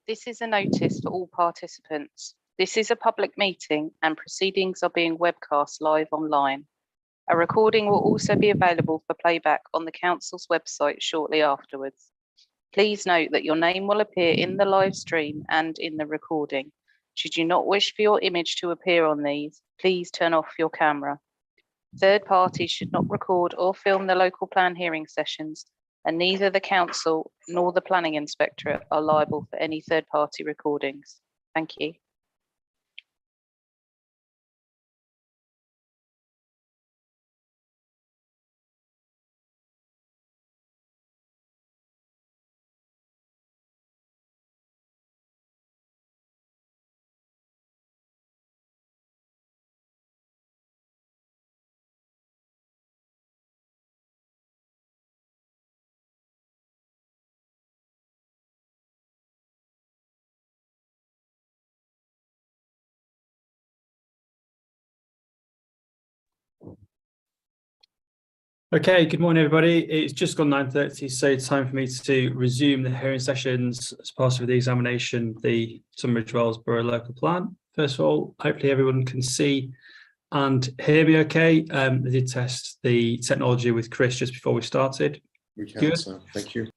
This is a notice for all participants. This is a public meeting and proceedings are being webcast live online. A recording will also be available for playback on the Council's website shortly afterwards. Please note that your name will appear in the live stream and in the recording. Should you not wish for your image to appear on these, please turn off your camera. Third parties should not record or film the local plan hearing sessions, and neither the Council nor the Planning Inspectorate are liable for any third-party recordings. Thank you. Okay, good morning, everybody. It's just gone 9:30, so it's time for me to resume the hearing sessions as part of the examination, the Tunbridge Wells Borough Local Plan. First of all, hopefully everyone can see and hear me okay. I did test the technology with Chris just before we started. We can, sir. Thank you.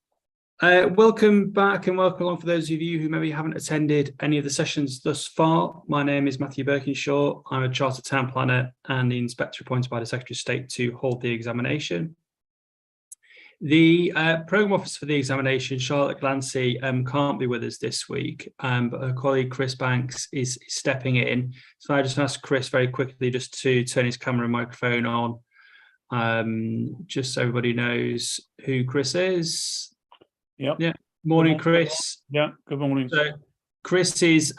Welcome back and welcome along for those of you who maybe haven't attended any of the sessions thus far. My name is Matthew Birkinshaw. I'm a Chartered Town Planner and the Inspector appointed by the Secretary of State to hold the examination. The Programme Officer for the examination, Charlotte Glancy, can't be with us this week, but her colleague Chris Banks is stepping in. So I just asked Chris very quickly just to turn his camera and microphone on, just so everybody knows who Chris is. Yep. Yeah. Morning, Chris. Yeah. Good morning. So Chris is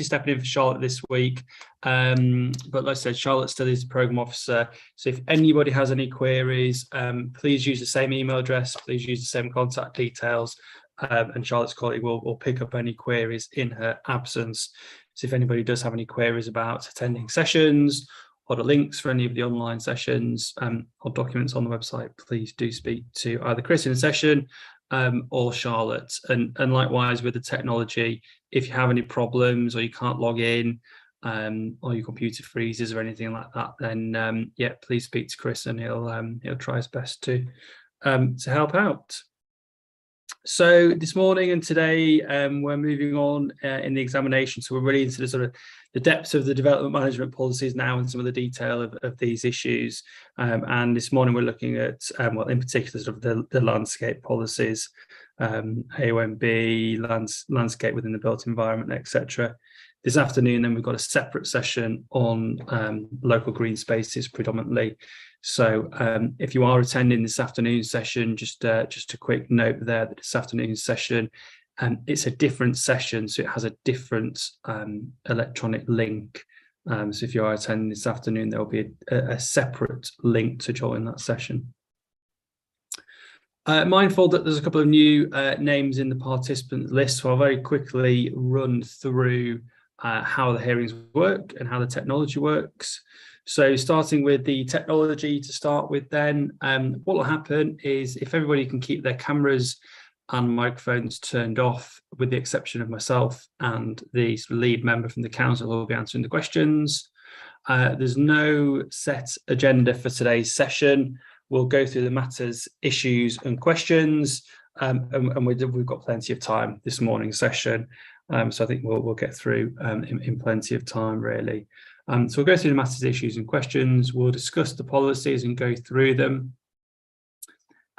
stepping in for Charlotte this week. But like I said, Charlotte still is the Programme Officer. So if anybody has any queries, please use the same email address. Please use the same contact details, and Charlotte's colleague will pick up any queries in her absence. So if anybody does have any queries about attending sessions or the links for any of the online sessions or documents on the website, please do speak to either Chris in a session or Charlotte. And likewise with the technology, if you have any problems or you can't log in or your computer freezes or anything like that, then yeah, please speak to Chris and he'll try his best to help out. So this morning and today we're moving on in the examination, so we're really into the sort of the depths of the development management policies now and some of the detail of these issues, and this morning we're looking at well, in particular sort of the landscape policies, AONB, landscape within the built environment, etc. This afternoon then we've got a separate session on local green spaces predominantly. So if you are attending this afternoon session, just a quick note there that this afternoon session, it's a different session, so it has a different electronic link. So if you are attending this afternoon, there will be a separate link to join that session. Mindful that there's a couple of new names in the participant list, so I'll very quickly run through how the hearings work and how the technology works. So starting with the technology to start with then, what will happen is if everybody can keep their cameras and microphones turned off, with the exception of myself and the lead member from the council who will be answering the questions. There's no set agenda for today's session. We'll go through the matters, issues and questions, and we've got plenty of time this morning's session. So I think we'll get through in plenty of time, really. So we'll go through the matters, issues and questions. We'll discuss the policies and go through them.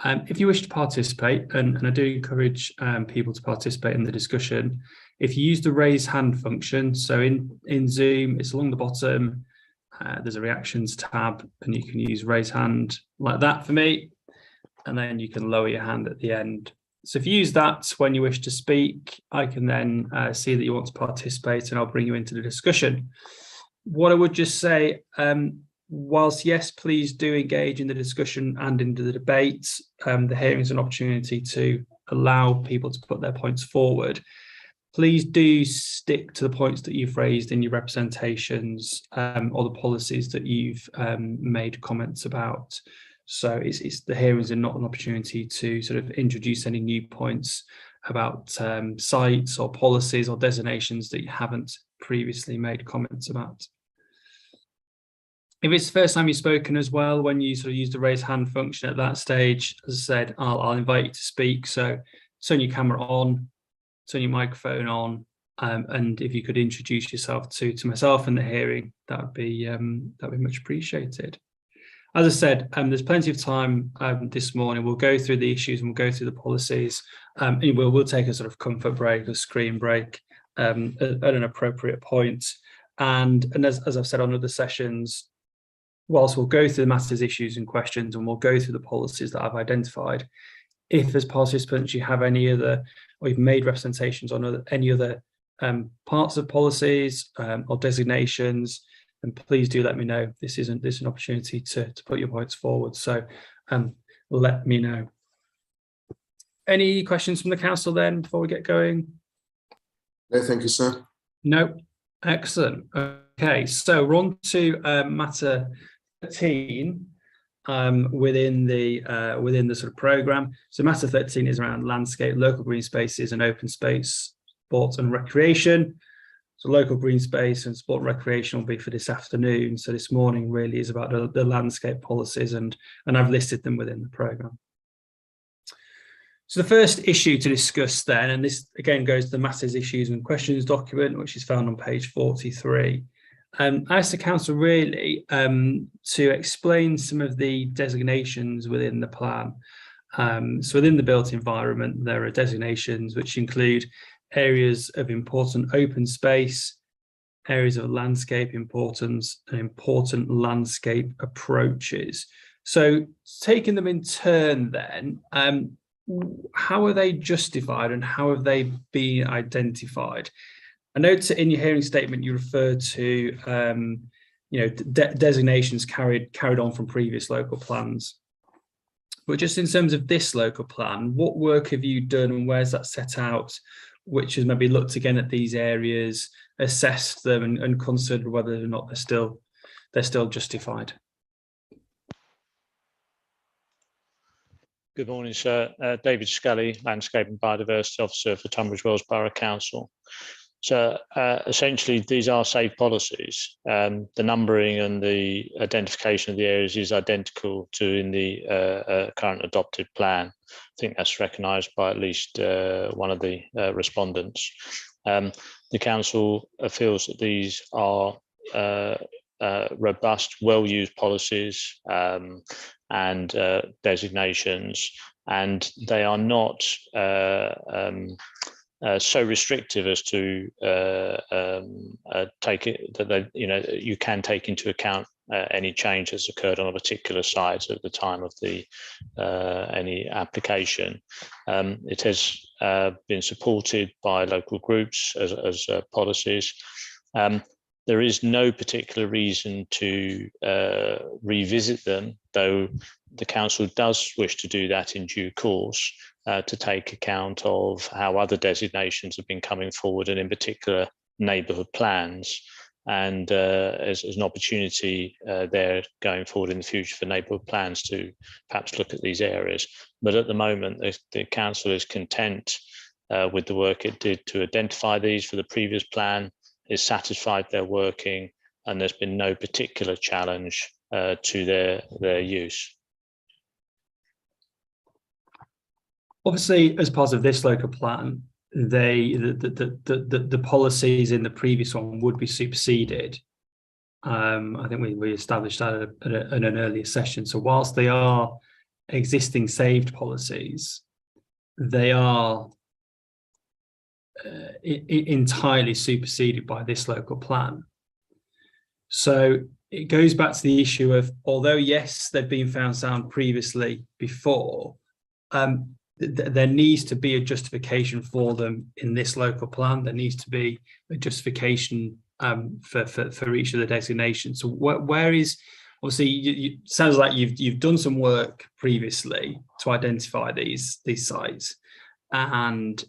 If you wish to participate, and I do encourage people to participate in the discussion, if you use the raise hand function, so in Zoom, it's along the bottom, there's a reactions tab, and you can use raise hand like that for me, and then you can lower your hand at the end. So if you use that when you wish to speak, I can then see that you want to participate and I'll bring you into the discussion. What I would just say, whilst yes, please do engage in the discussion and into the debate, the hearing is an opportunity to allow people to put their points forward. Please do stick to the points that you've raised in your representations or the policies that you've made comments about. So it's the hearings are not an opportunity to sort of introduce any new points sites or policies or designations that you haven't previously made comments about. If it's the first time you've spoken as well, when you sort of use the raise hand function at that stage, as I said, I'll invite you to speak. So turn your camera on, turn your microphone on, and if you could introduce yourself to myself in the hearing, that'd be much appreciated. As I said, there's plenty of time this morning. We'll go through the issues and we'll go through the policies. And we'll take a sort of comfort break, a screen break at an appropriate point. And as I've said on other sessions, whilst we'll go through the matters, issues and questions, and we'll go through the policies that I've identified, if as participants you have any other, or you've made representations on any other parts of policies or designations, then please do let me know. This is an opportunity to put your points forward. So let me know. Any questions from the council then before we get going? No, thank you, sir. No, excellent. Okay, so we're on to matter 13 within the sort of programme. So matter 13 is around landscape, local green spaces and open space, sports and recreation. So local green space and sport and recreation will be for this afternoon. So this morning really is about the landscape policies, and I've listed them within the programme. So the first issue to discuss then, and this again goes to the matters, issues and questions document, which is found on page 43. I asked the council really to explain some of the designations within the plan. So within the built environment, there are designations which include areas of important open space, areas of landscape importance, and important landscape approaches. So taking them in turn then, how are they justified and how have they been identified? I note in your hearing statement you refer to designations carried on from previous local plans. But just in terms of this local plan, what work have you done and where's that set out, which has maybe looked again at these areas, assessed them and considered whether or not they're still justified? Good morning, sir. David Scully, Landscape and Biodiversity Officer for Tunbridge Wells Borough Council. So essentially, these are safe policies. The numbering and the identification of the areas is identical to in the current adopted plan. I think that's recognised by at least one of the respondents. The council feels that these are robust, well-used policies and designations, and they are not so restrictive as to take it that they, you can take into account any change that's occurred on a particular site at the time of the any application. It has been supported by local groups as policies. There is no particular reason to revisit them, though the council does wish to do that in due course to take account of how other designations have been coming forward, and in particular neighbourhood plans. And as an opportunity there going forward in the future for neighbourhood plans to perhaps look at these areas. But at the moment, the council is content with the work it did to identify these for the previous plan, is satisfied they're working, and there's been no particular challenge to their use. Obviously, as part of this local plan, the policies in the previous one would be superseded. I think we established that at an earlier session. So whilst they are existing saved policies, they are entirely superseded by this local plan. So it goes back to the issue of, although yes, they've been found sound previously before, there needs to be a justification for them in this local plan. There needs to be a justification for each of the designations. So where is, obviously, it sounds like you've done some work previously to identify these sites, and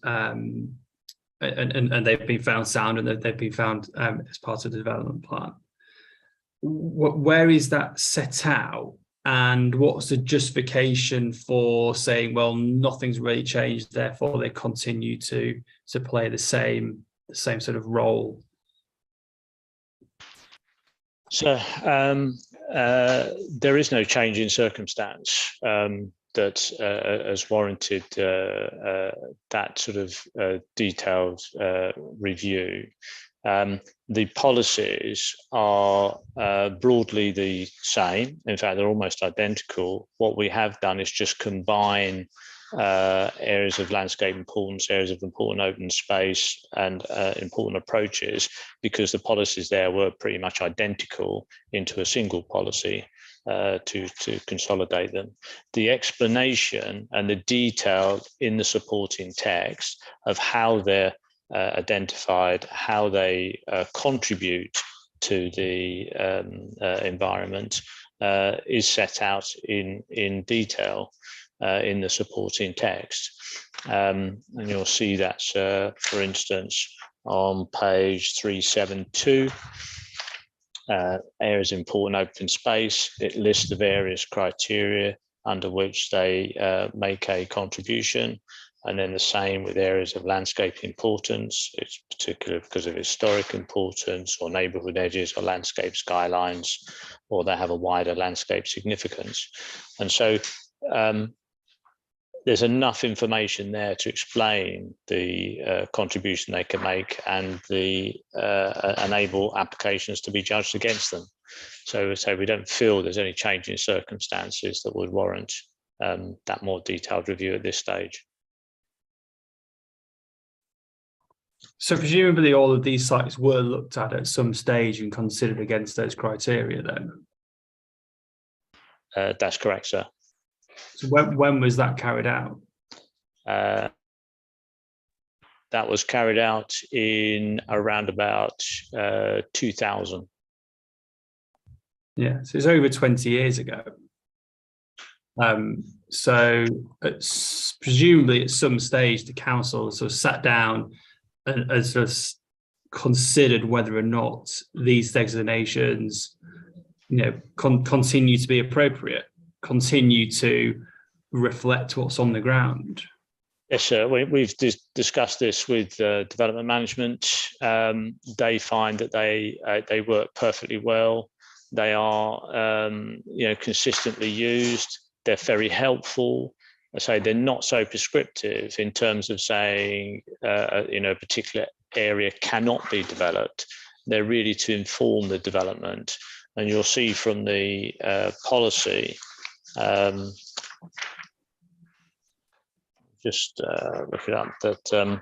they've been found sound, and they've been found as part of the development plan. Where is that set out And what's the justification for saying, well, nothing's really changed, therefore they continue to play the same sort of role? So there is no change in circumstance that has warranted that sort of detailed review. The policies are broadly the same. In fact, they're almost identical. What we have done is just combine areas of landscape importance, areas of important open space, and important approaches, because the policies there were pretty much identical, into a single policy to consolidate them. The explanation and the detail in the supporting text of how they're identified, how they contribute to the environment is set out in detail in the supporting text. And you'll see that, for instance, on page 372, areas of important open space. It lists the various criteria under which they make a contribution. And then the same with areas of landscape importance. It's particular because of historic importance, or neighbourhood edges, or landscape skylines, or they have a wider landscape significance. And so there's enough information there to explain the contribution they can make, and the enable applications to be judged against them. So we don't feel there's any change in circumstances that would warrant that more detailed review at this stage. So presumably all of these sites were looked at some stage and considered against those criteria then? That's correct, sir. So when was that carried out? That was carried out in around about 2000. Yeah, so it's over 20 years ago. So presumably at some stage the council sort of sat down and sort of considered whether or not these designations, continue to be appropriate, continue to reflect what's on the ground. Yes, sir. We've discussed this with development management. They find that they work perfectly well. They are, consistently used. They're very helpful. I say they're not so prescriptive in terms of saying, a particular area cannot be developed. They're really to inform the development. And you'll see from the policy, just look it up, that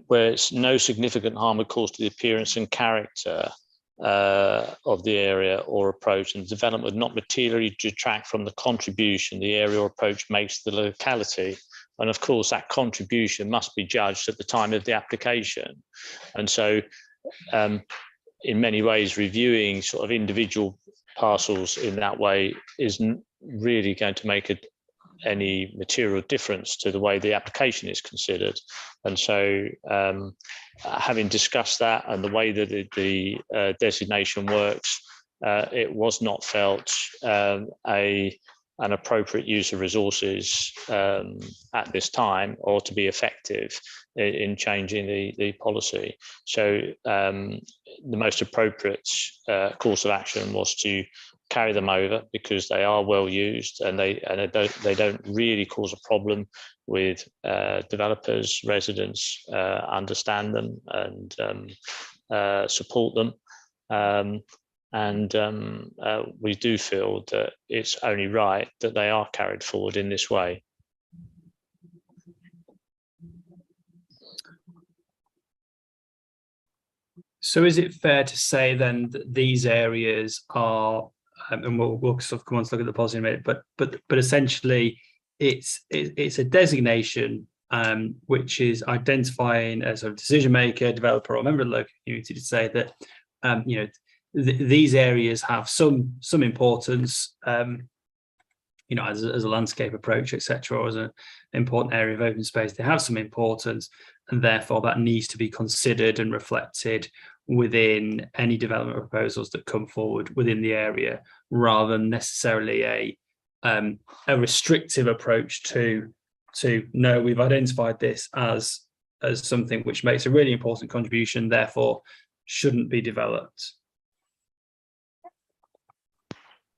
where it's no significant harm would cause to the appearance and character of the area or approach, and the development would not materially detract from the contribution the area or approach makes to the locality. And of course, that contribution must be judged at the time of the application. And so in many ways, reviewing sort of individual parcels in that way isn't really going to make any material difference to the way the application is considered. And so having discussed that and the way that the designation works, it was not felt an appropriate use of resources at this time, or to be effective in changing the policy. So the most appropriate course of action was to carry them over, because they are well used, and they don't really cause a problem with developers. Residents understand them and support them. We do feel that it's only right that they are carried forward in this way. So is it fair to say then that these areas are, and we'll sort of come on to look at the policy in a minute, but essentially it's a designation which is identifying as a decision maker, developer, or member of the local community to say that these areas have some importance, as a landscape approach, etc., or as an important area of open space. They have some importance, and therefore that needs to be considered and reflected within any development proposals that come forward within the area, rather than necessarily a restrictive approach to no, we've identified this as something which makes a really important contribution, therefore shouldn't be developed.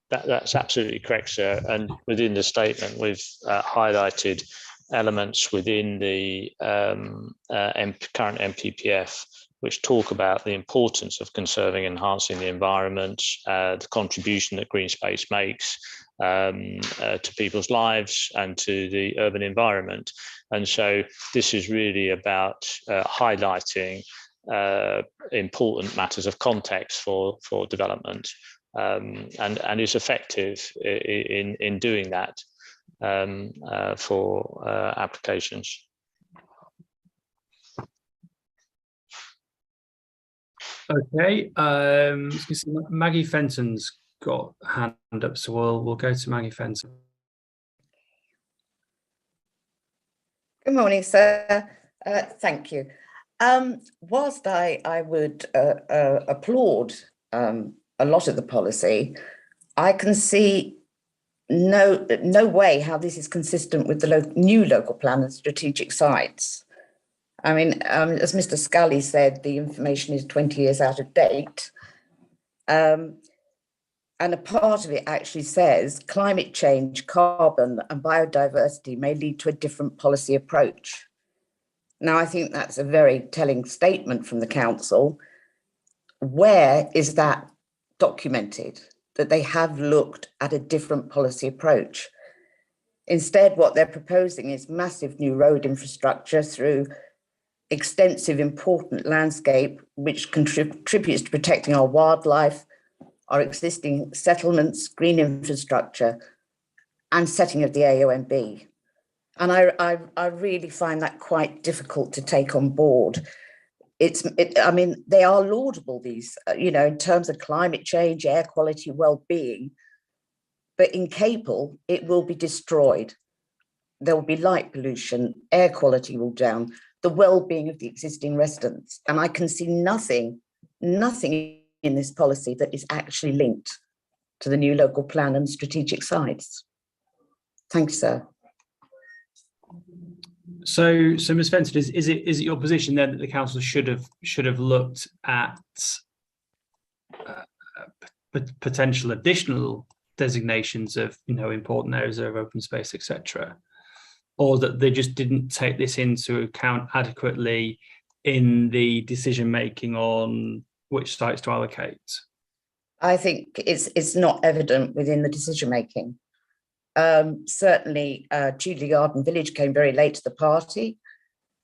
That's absolutely correct, sir. And within the statement, we've highlighted elements within the current MPPF which talk about the importance of conserving and enhancing the environment, the contribution that green space makes to people's lives and to the urban environment. And so this is really about highlighting important matters of context for development. And is effective in doing that for applications. Okay, Maggie Fenton's got a hand up, so we'll go to Maggie Fenton. Good morning, sir. Thank you. Whilst I would applaud a lot of the policy, I can see no way how this is consistent with the new local plan and strategic sites. I mean, as Mr. Scully said, the information is 20 years out of date. And a part of it actually says climate change, carbon and biodiversity may lead to a different policy approach. Now, I think that's a very telling statement from the council. Where is that documented, that they have looked at a different policy approach? Instead, what they're proposing is massive new road infrastructure through extensive, important landscape, which contributes to protecting our wildlife, our existing settlements, green infrastructure, and setting of the AONB. And I really find that quite difficult to take on board. I mean, they are laudable, these, in terms of climate change, air quality, well-being, but in Capel, it will be destroyed. There will be light pollution, air quality will down, the well-being of the existing residents. And I can see nothing in this policy that is actually linked to the new local plan and strategic sites. Thank you, sir. So Ms. Fenton, is it your position then that the council should have looked at potential additional designations of important areas of open space, etc., or that they just didn't take this into account adequately in the decision making on which sites to allocate? I think it's not evident within the decision making. Certainly, Tudley Garden Village came very late to the party.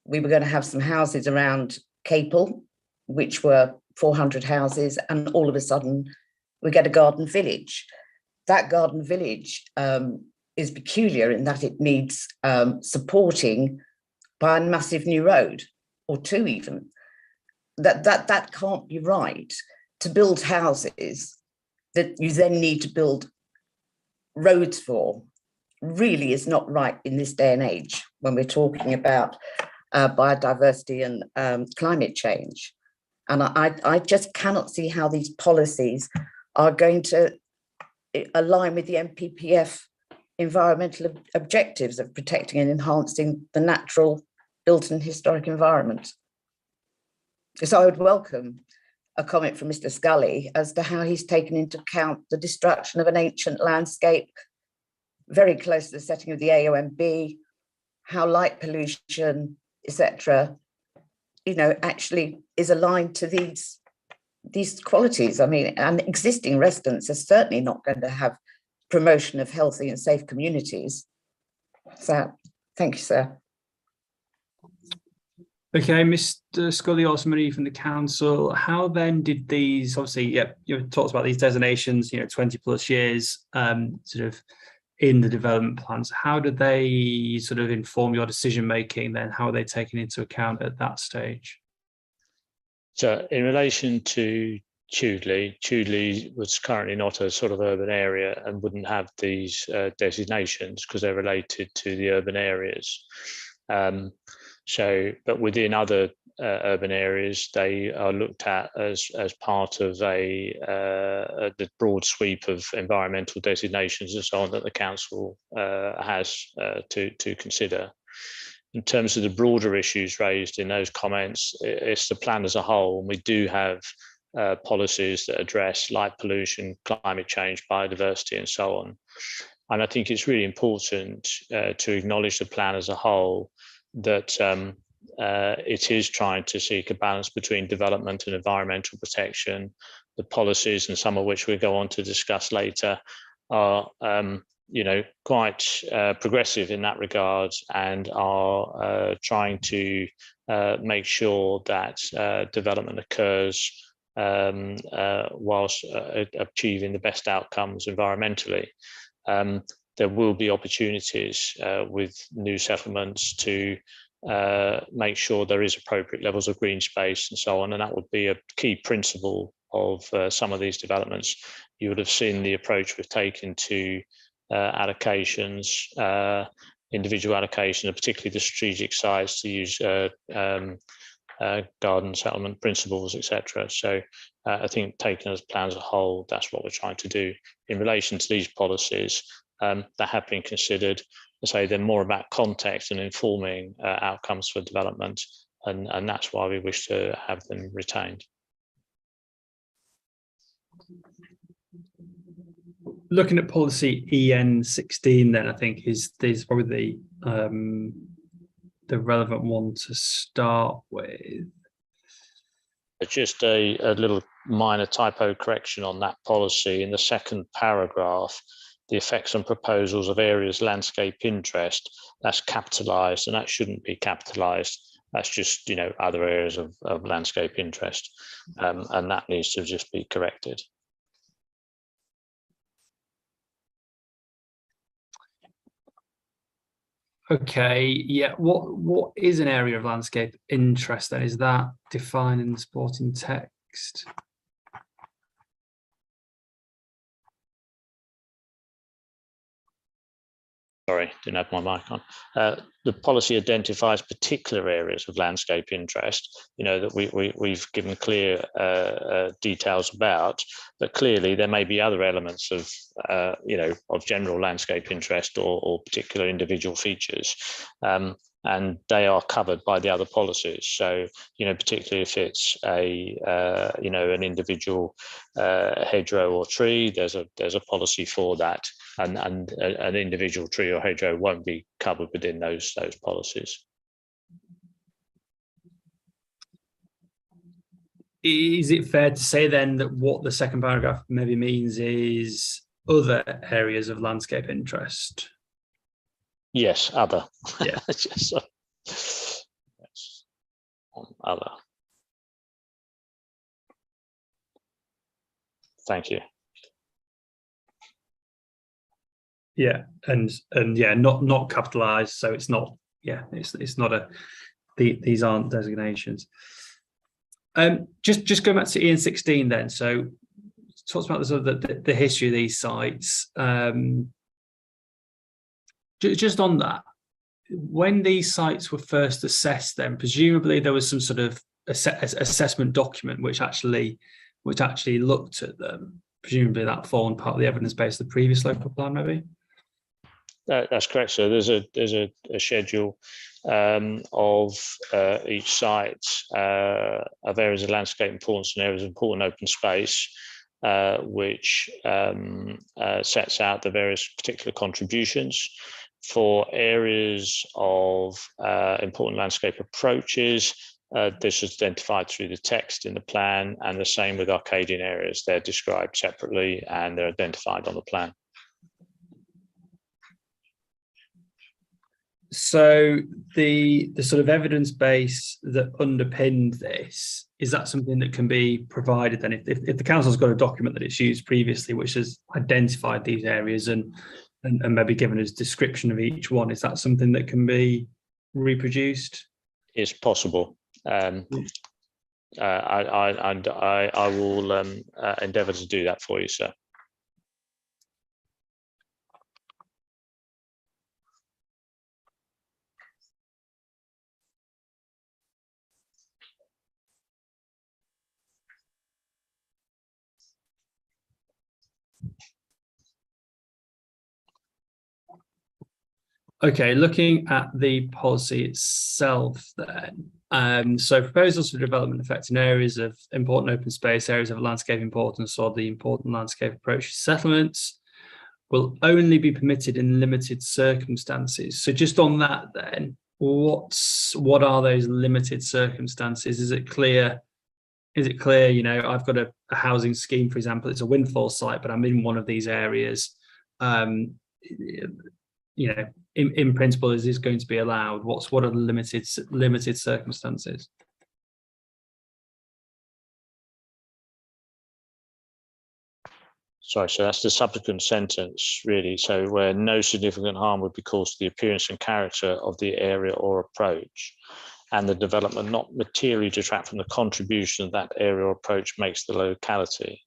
We were going to have some houses around Capel, which were 400 houses, and all of a sudden we get a garden village. That garden village is peculiar in that it needs supporting by a massive new road, or two even. That can't be right. To build houses that you then need to build roads for really is not right in this day and age when we're talking about biodiversity and climate change. And I just cannot see how these policies are going to align with the MPPF environmental objectives of protecting and enhancing the natural, built and historic environment. So I would welcome a comment from Mr. Scully as to how he's taken into account the destruction of an ancient landscape very close to the setting of the AONB, how light pollution, etc., actually is aligned to these qualities. I mean, and existing residents are certainly not going to have promotion of healthy and safe communities. So, thank you, sir. Okay, Mr. Scully or somebody from the council, how then did these, obviously, you talked about these designations, 20 plus years sort of in the development plans. How did they sort of inform your decision making then? How are they taken into account at that stage? So in relation to Tudley was currently not a sort of urban area and wouldn't have these designations because they're related to the urban areas. But within other urban areas, they are looked at as part of the broad sweep of environmental designations and so on that the council has to consider. In terms of the broader issues raised in those comments, it's the plan as a whole, and we do have policies that address light pollution, climate change, biodiversity, and so on. And I think it's really important to acknowledge the plan as a whole, that it is trying to seek a balance between development and environmental protection. The policies, and some of which we'll go on to discuss later, are quite progressive in that regard, and are trying to make sure that development occurs whilst achieving the best outcomes environmentally. There will be opportunities with new settlements to make sure there is appropriate levels of green space and so on, and that would be a key principle of some of these developments. You would have seen the approach we've taken to allocations, individual allocation, and particularly the strategic sites, to use garden settlement principles, etc. So I think, taken as plan as a whole, that's what we're trying to do. In relation to these policies, that have been considered, I say they're more about context and informing outcomes for development, and that's why we wish to have them retained. Looking at policy EN16, then I think is probably the relevant one to start with. Just a little minor typo correction on that policy. In the second paragraph, the effects on proposals of areas landscape interest, that's capitalised, and that shouldn't be capitalised. That's just, other areas of landscape interest, and that needs to just be corrected. Okay, yeah. What is an area of landscape interest then? Is that defined in the supporting text? Sorry, didn't have my mic on. The policy identifies particular areas of landscape interest, that we've given clear details about, but clearly there may be other elements of, of general landscape interest or particular individual features. And they are covered by the other policies. So, particularly if it's an individual hedgerow or tree, there's a policy for that, and an individual tree or hedgerow won't be covered within those policies. Is it fair to say then that what the second paragraph maybe means is other areas of landscape interest? Yes, other. Yeah. Yes. Other. Thank you. Yeah, and yeah, not capitalized, so it's not. Yeah, it's not these aren't designations. Just going back to EN16 then. So talks about the history of these sites. Just on that, when these sites were first assessed, then presumably there was some sort of assessment document which actually looked at them. Presumably that formed part of the evidence base of the previous local plan, maybe. That's correct. So there's a schedule of each site of areas of landscape importance and areas of important open space, which sets out the various particular contributions. For areas of important landscape approaches, this is identified through the text in the plan, and the same with Arcadian areas. They're described separately and they're identified on the plan. So the sort of evidence base that underpinned this, is that something that can be provided then? If the council's got a document that it's used previously which has identified these areas and maybe given us description of each one, is that something that can be reproduced? It's possible. I will endeavour to do that for you, sir. Okay, looking at the policy itself then. So proposals for development affecting areas of important open space, areas of landscape importance, or the important landscape approach to settlements will only be permitted in limited circumstances. So just on that then, what are those limited circumstances? Is it clear, you know, I've got a housing scheme, for example, it's a windfall site, but I'm in one of these areas. You know, in principle, is this going to be allowed? What are the limited circumstances? Sorry, so that's the subsequent sentence, really. So where no significant harm would be caused to the appearance and character of the area or approach, and the development not materially detract from the contribution that area or approach makes to the locality.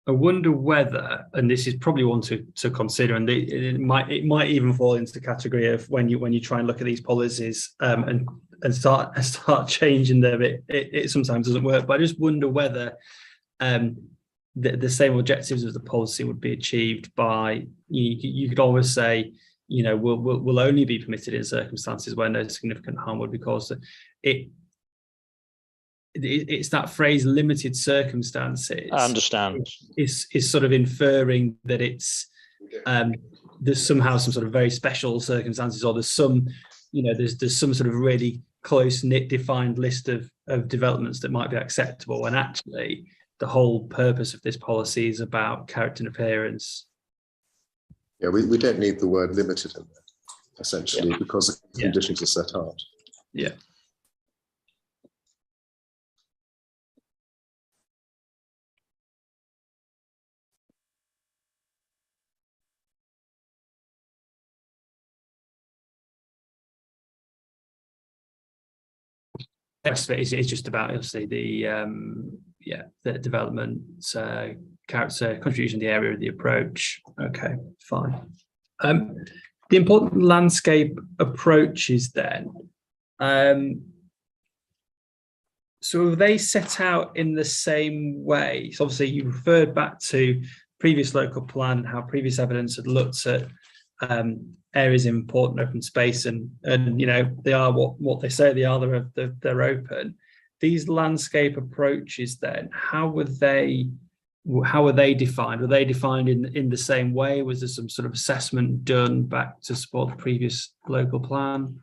I wonder whether, and this is probably one to consider, and it might even fall into the category of when you try and look at these policies and start changing them, it sometimes doesn't work. But I just wonder whether the same objectives of the policy would be achieved by, you could always say, you know, will only be permitted in circumstances where no significant harm would be caused. It's that phrase limited circumstances. I understand. Is sort of inferring that it's there's somehow some sort of very special circumstances, or there's some, you know, there's some sort of really close-knit defined list of developments that might be acceptable, when actually the whole purpose of this policy is about character and appearance. Yeah, we don't need the word limited in there, essentially, because the conditions are set out. Yeah. The rest of it is just about, obviously, the development, character, contribution to the area of the approach. Okay, fine. The important landscape approaches then. So are they set out in the same way? So obviously you referred back to previous local plan, how previous evidence had looked at areas of important open space, and you know, they are what they say they are. They're open. These landscape approaches then, how were they defined? Were they defined in the same way? Was there some sort of assessment done back to support the previous local plan?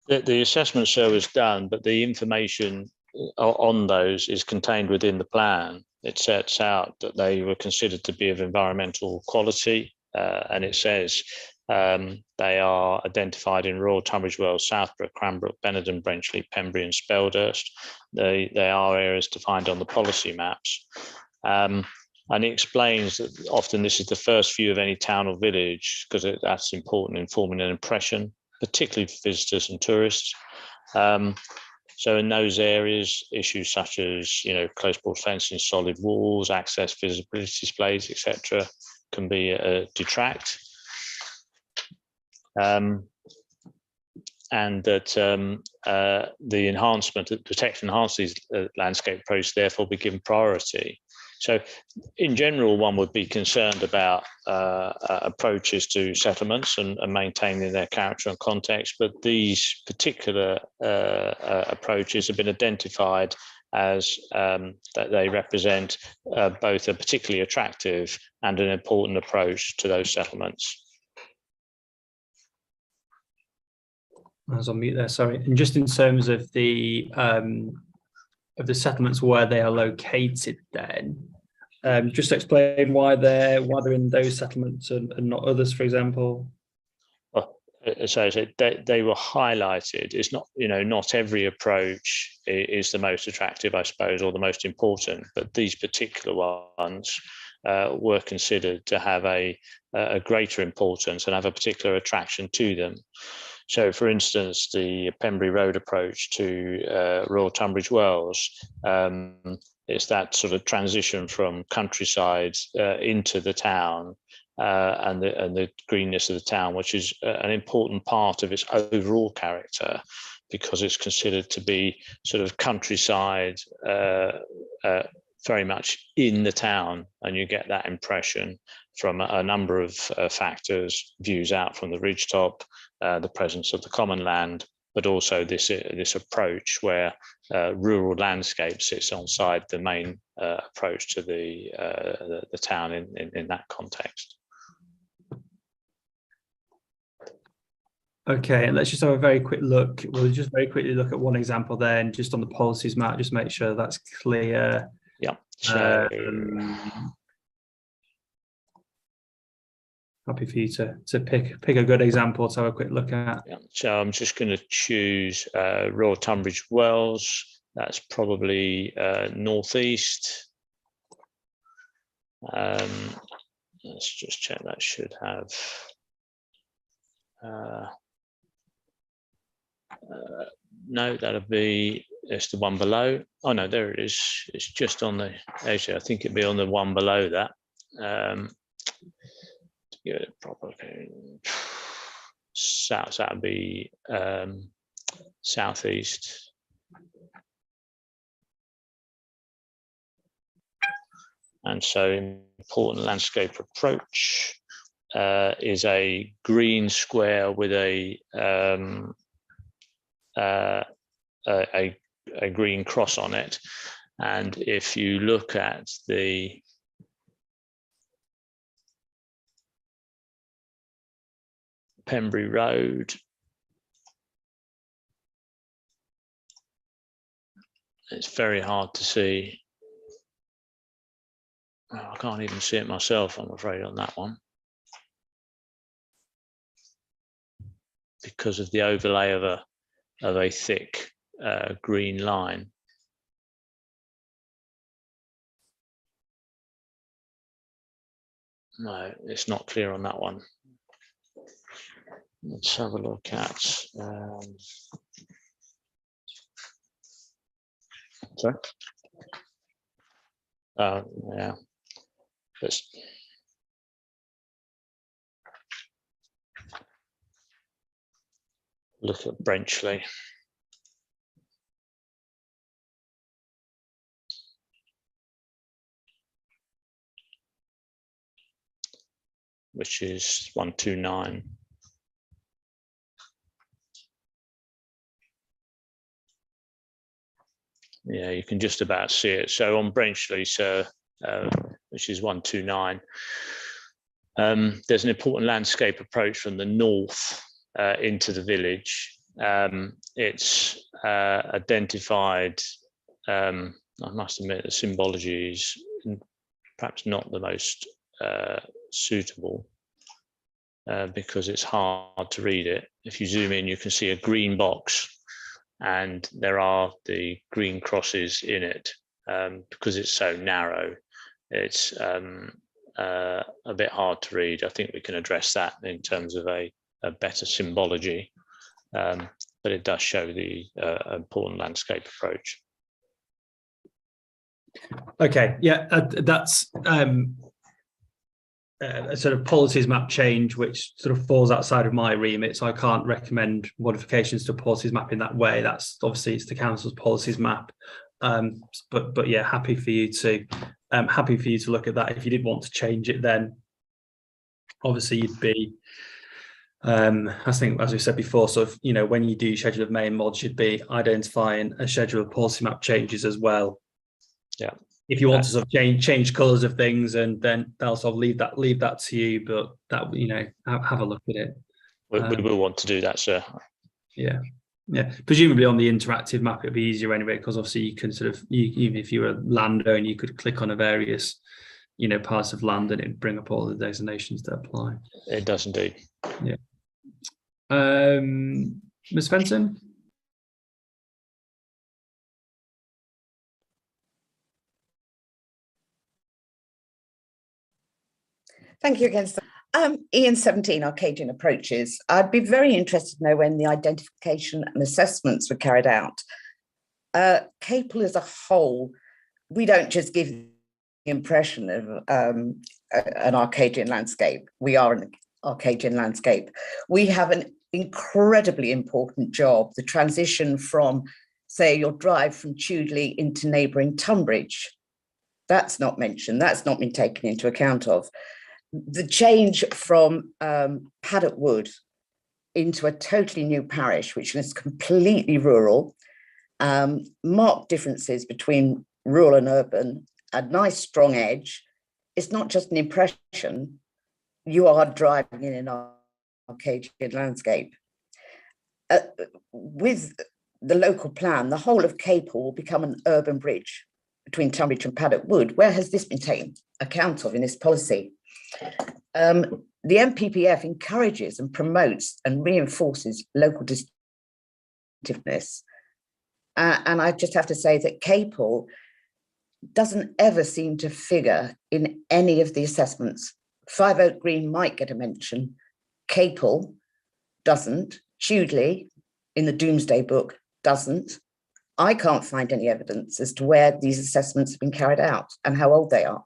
The assessment show was done, but the information on those is contained within the plan. It sets out that they were considered to be of environmental quality, and it says they are identified in Royal Tunbridge Wells, Southbrook, Cranbrook, Benenden, Brenchley, Pembury and Speldhurst. They are areas defined on the policy maps. And he explains that often this is the first view of any town or village, because that's important in forming an impression, particularly for visitors and tourists. So in those areas, issues such as, you know, close board fencing, solid walls, access, visibility displays, etc., can be detract. And that the enhancement, the protection enhance these landscape approaches, therefore be given priority. So in general, one would be concerned about approaches to settlements and maintaining their character and context, but these particular approaches have been identified as that they represent both a particularly attractive and an important approach to those settlements. I was on mute there, sorry. And just in terms of the settlements where they are located, then just explain why they're in those settlements and not others, for example. Well, so they were highlighted. It's not, you know, not every approach is the most attractive, I suppose, or the most important, but these particular ones were considered to have a greater importance and have a particular attraction to them. So, for instance, the Pembury Road approach to Royal Tunbridge Wells, it's that sort of transition from countryside into the town and the greenness of the town, which is an important part of its overall character, because it's considered to be sort of countryside, very much in the town, and you get that impression from a number of factors: views out from the ridgetop, the presence of the common land, but also this approach where rural landscape sits alongside the main approach to the town in that context. Okay, and let's just have a very quick look. We'll just very quickly look at one example then, just on the policies map, just make sure that's clear. Yeah. So happy for you to pick a good example to have a quick look at. yeah. So I'm just going to choose Royal Tunbridge Wells. That's probably northeast. Let's just check. That should have. No, that'll be, it's the one below. Oh no, there it is. It's just on the, actually I think it'd be on the one below that. To give it a proper south, that would be southeast. And so important landscape approach is a green square with a green cross on it. And if you look at the Pembury Road, it's very hard to see. Oh, I can't even see it myself, I'm afraid, on that one, because of the overlay of a thick green line. No, it's not clear on that one. Let's have a look at. Sorry. Yeah. Let's look at Brenchley. Which is 129. Yeah, you can just about see it. So on Brenchley, so which is 129, there's an important landscape approach from the north into the village. It's identified. I must admit, the symbology is perhaps not the most suitable because it's hard to read it. If you zoom in, you can see a green box, and there are the green crosses in it. Because it's so narrow, it's a bit hard to read. I think we can address that in terms of a better symbology, but it does show the important landscape approach. Okay, yeah, that's a sort of policies map change, which sort of falls outside of my remit, so I can't recommend modifications to policies map in that way. That's obviously it's the council's policies map, but yeah, happy for you to look at that. If you did want to change it, then obviously you'd be, I think, as we said before, sort of, you know, when you do schedule of main mods, you'd be identifying a schedule of policy map changes as well. Yeah. If you want to sort of change colours of things, and then they'll sort of leave that to you, but that, you know, have a look at it. We will want to do that, sir. Yeah. Presumably on the interactive map it'd be easier anyway, because obviously you can sort of, even if you're a landowner, you could click on a various, you know, parts of land, and it'd bring up all the designations that apply. It does indeed. Yeah. Ms. Fenton? Thank you again. Ian 17, Arcadian approaches. I'd be very interested to know when the identification and assessments were carried out. Capel as a whole, we don't just give the impression of an Arcadian landscape. We are an Arcadian landscape. We have an incredibly important job, the transition from, say, your drive from Chudley into neighbouring Tunbridge. That's not mentioned, that's not been taken into account of. The change from Paddock Wood into a totally new parish, which is completely rural, marked differences between rural and urban, a nice strong edge. It's not just an impression, you are driving in an Arcadian landscape. With the local plan, the whole of Capel will become an urban bridge between Tunbridge and Paddock Wood. Where has this been taken account of in this policy? The MPPF encourages and promotes and reinforces local distinctiveness. And I just have to say that Capel doesn't ever seem to figure in any of the assessments. Five Oak Green might get a mention. Capel doesn't. Chudley, in the Doomsday Book, doesn't. I can't find any evidence as to where these assessments have been carried out and how old they are.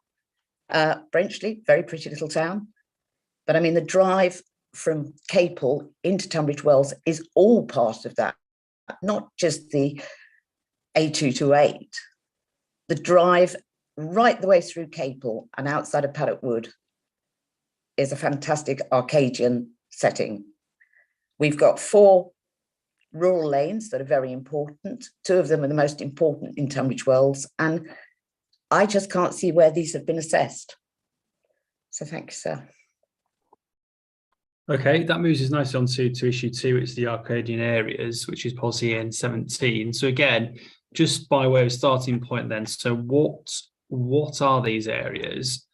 Brenchley, very pretty little town. But I mean, the drive from Capel into Tunbridge Wells is all part of that, not just the A228. The drive right the way through Capel and outside of Paddock Wood is a fantastic Arcadian setting. We've got 4 rural lanes that are very important. 2 of them are the most important in Tunbridge Wells, and I just can't see where these have been assessed. So thank you, sir. Okay, that moves us nicely on to issue 2. It's the Arcadian areas, which is policy N17. So again, just by way of starting point then, so what are these areas?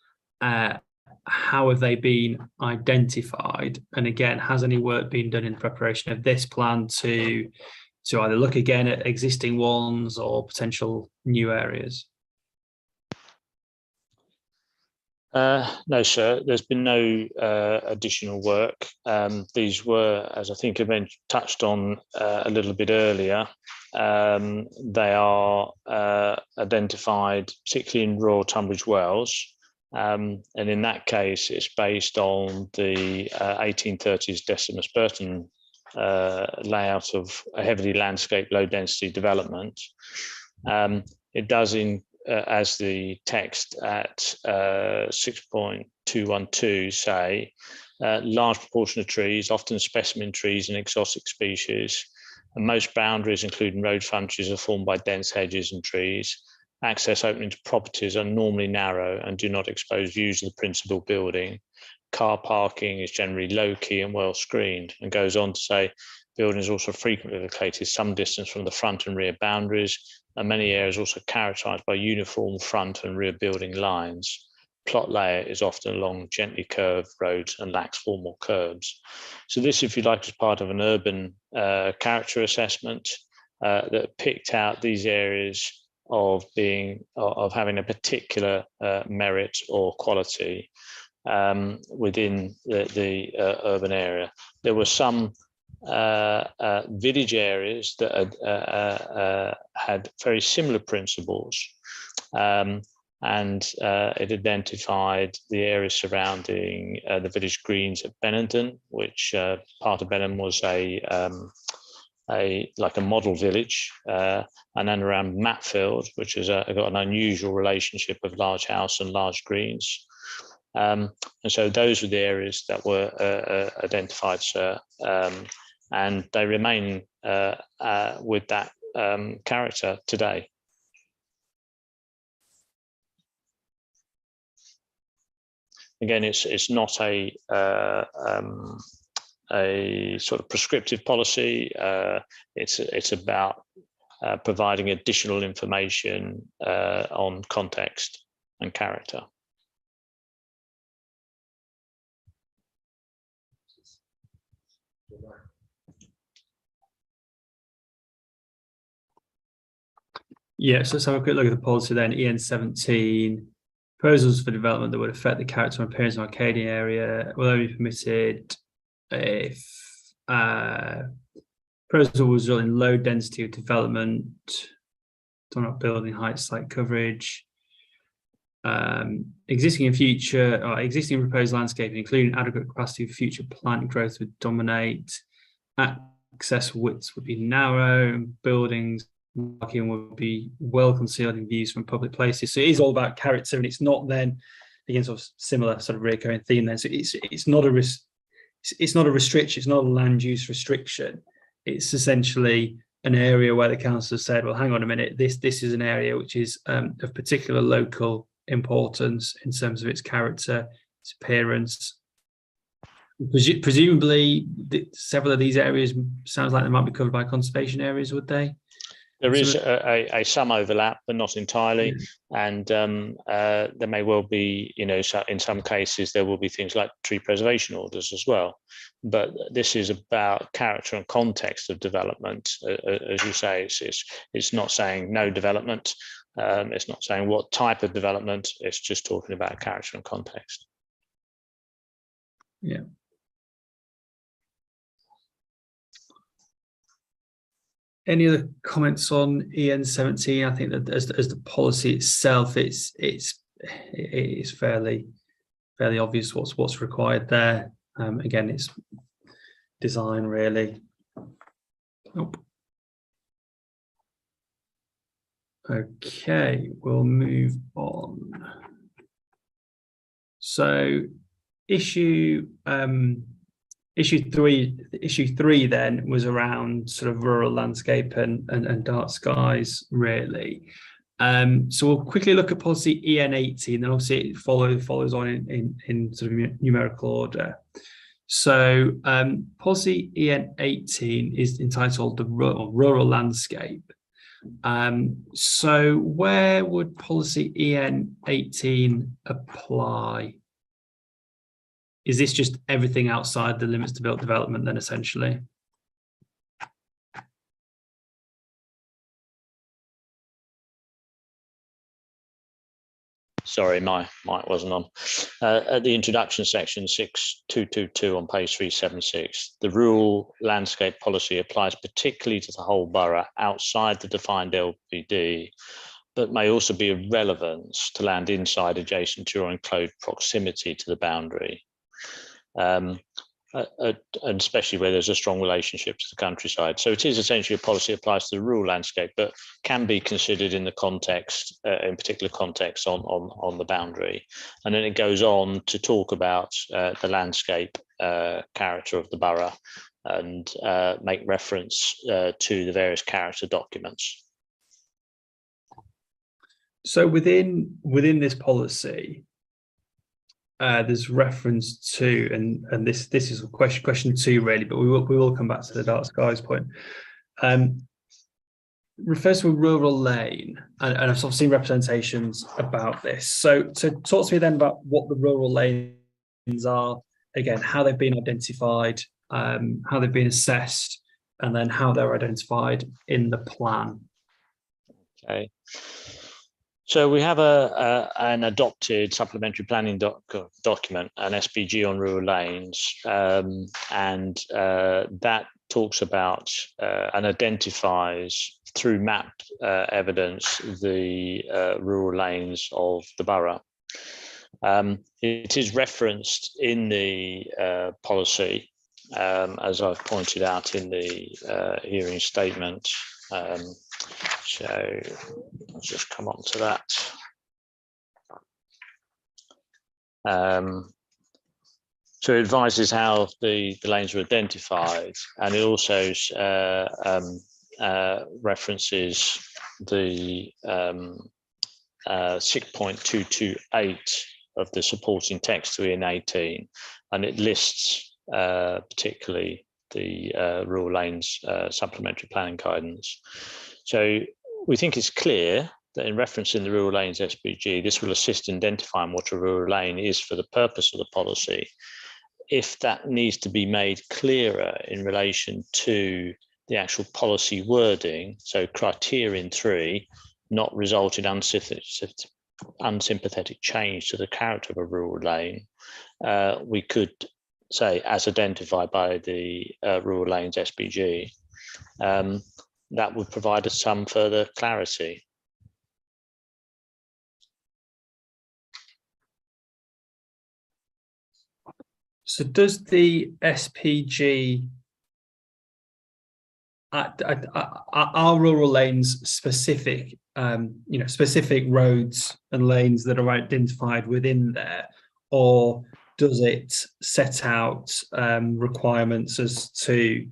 How have they been identified? And again, has any work been done in preparation of this plan to either look again at existing ones or potential new areas? No, sir, there's been no additional work. These were, as I think I touched on a little bit earlier, they are identified particularly in rural Tunbridge Wells. And in that case, it's based on the 1830s Decimus Burton layout of a heavily landscape, low density development. It does as the text at 6.212 say, large proportion of trees, often specimen trees and exotic species, and most boundaries, including road frontages, are formed by dense hedges and trees. Access opening to properties are normally narrow and do not expose views of the principal building. Car parking is generally low key and well screened, and goes on to say, buildings also frequently located some distance from the front and rear boundaries, and many areas also characterized by uniform front and rear building lines. Plot layout is often along gently curved roads and lacks formal curbs. So this, if you like, is part of an urban character assessment that picked out these areas of having a particular merit or quality within the urban area. There were some village areas that had very similar principles, and it identified the areas surrounding the village greens at Benenden, which part of Benenden was like a model village, and then around Matfield, which has got an unusual relationship of large house and large greens. And so those were the areas that were identified, sir, and they remain with that character today. Again, it's not a sort of prescriptive policy. It's about providing additional information on context and character. Yeah, so let's have a quick look at the policy then. EN17, proposals for development that would affect the character and appearance of Arcadian area will only be permitted if proposal was result in low density of development, not building height, site coverage, existing and future, or existing proposed landscape, including adequate capacity for future plant growth would dominate. Access widths would be narrow, and buildings parking would be well concealed in views from public places. So it is all about character, and it's not then again sort of similar sort of recurring theme then. So it's not a restriction, it's not a land use restriction. It's essentially an area where the council has said, well, hang on a minute, this is an area which is of particular local importance in terms of its character, its appearance. Presumably, several of these areas sounds like they might be covered by conservation areas, would they? There is some overlap, but not entirely. Yeah. And there may well be, so in some cases, there will be things like tree preservation orders as well. But this is about character and context of development. As you say, it's not saying no development. It's not saying what type of development. It's just talking about character and context. Yeah. Any other comments on EN17? I think that as the policy itself, it's fairly obvious what's required there. Again, it's design really. Nope. Okay, we'll move on. So issue three then was around sort of rural landscape and dark skies really. So we'll quickly look at policy EN18, and obviously it follows on in sort of numerical order. So policy EN18 is entitled the rural landscape. So where would policy EN18 apply? Is this just everything outside the limits to built development then essentially? Sorry, my mic wasn't on. At the introduction section 6222 on page 376, the rural landscape policy applies particularly to the whole borough outside the defined LPD, but may also be of relevance to land inside, adjacent to, or in close proximity to the boundary. And especially where there's a strong relationship to the countryside. So it is essentially a policy that applies to the rural landscape, but can be considered in the context, in particular context on the boundary. And then it goes on to talk about the landscape character of the borough and make reference to the various character documents. So within this policy, there's reference to, and this is question two really, but we will come back to the dark skies point. Refers to a rural lane, and I've sort of seen representations about this. So talk to me then about what the rural lanes are, again, how they've been identified, how they've been assessed, and then how they're identified in the plan. Okay. So we have an adopted supplementary planning document, an SPG on rural lanes, and that talks about and identifies through map evidence the rural lanes of the borough. It is referenced in the policy, as I've pointed out in the hearing statement. So I'll just come on to that. So it advises how the lanes are identified, and it also references the 6.228 of the supporting text to EN18, and it lists particularly the rural lanes supplementary planning guidance. So we think it's clear that in referencing the rural lanes SPG, this will assist in identifying what a rural lane is for the purpose of the policy. If that needs to be made clearer in relation to the actual policy wording, so criterion 3, not result in unsympathetic change to the character of a rural lane, we could say, as identified by the Rural Lanes SPG, that would provide us some further clarity. So does the SPG, are rural lanes specific, specific roads and lanes that are identified within there, or does it set out requirements as to,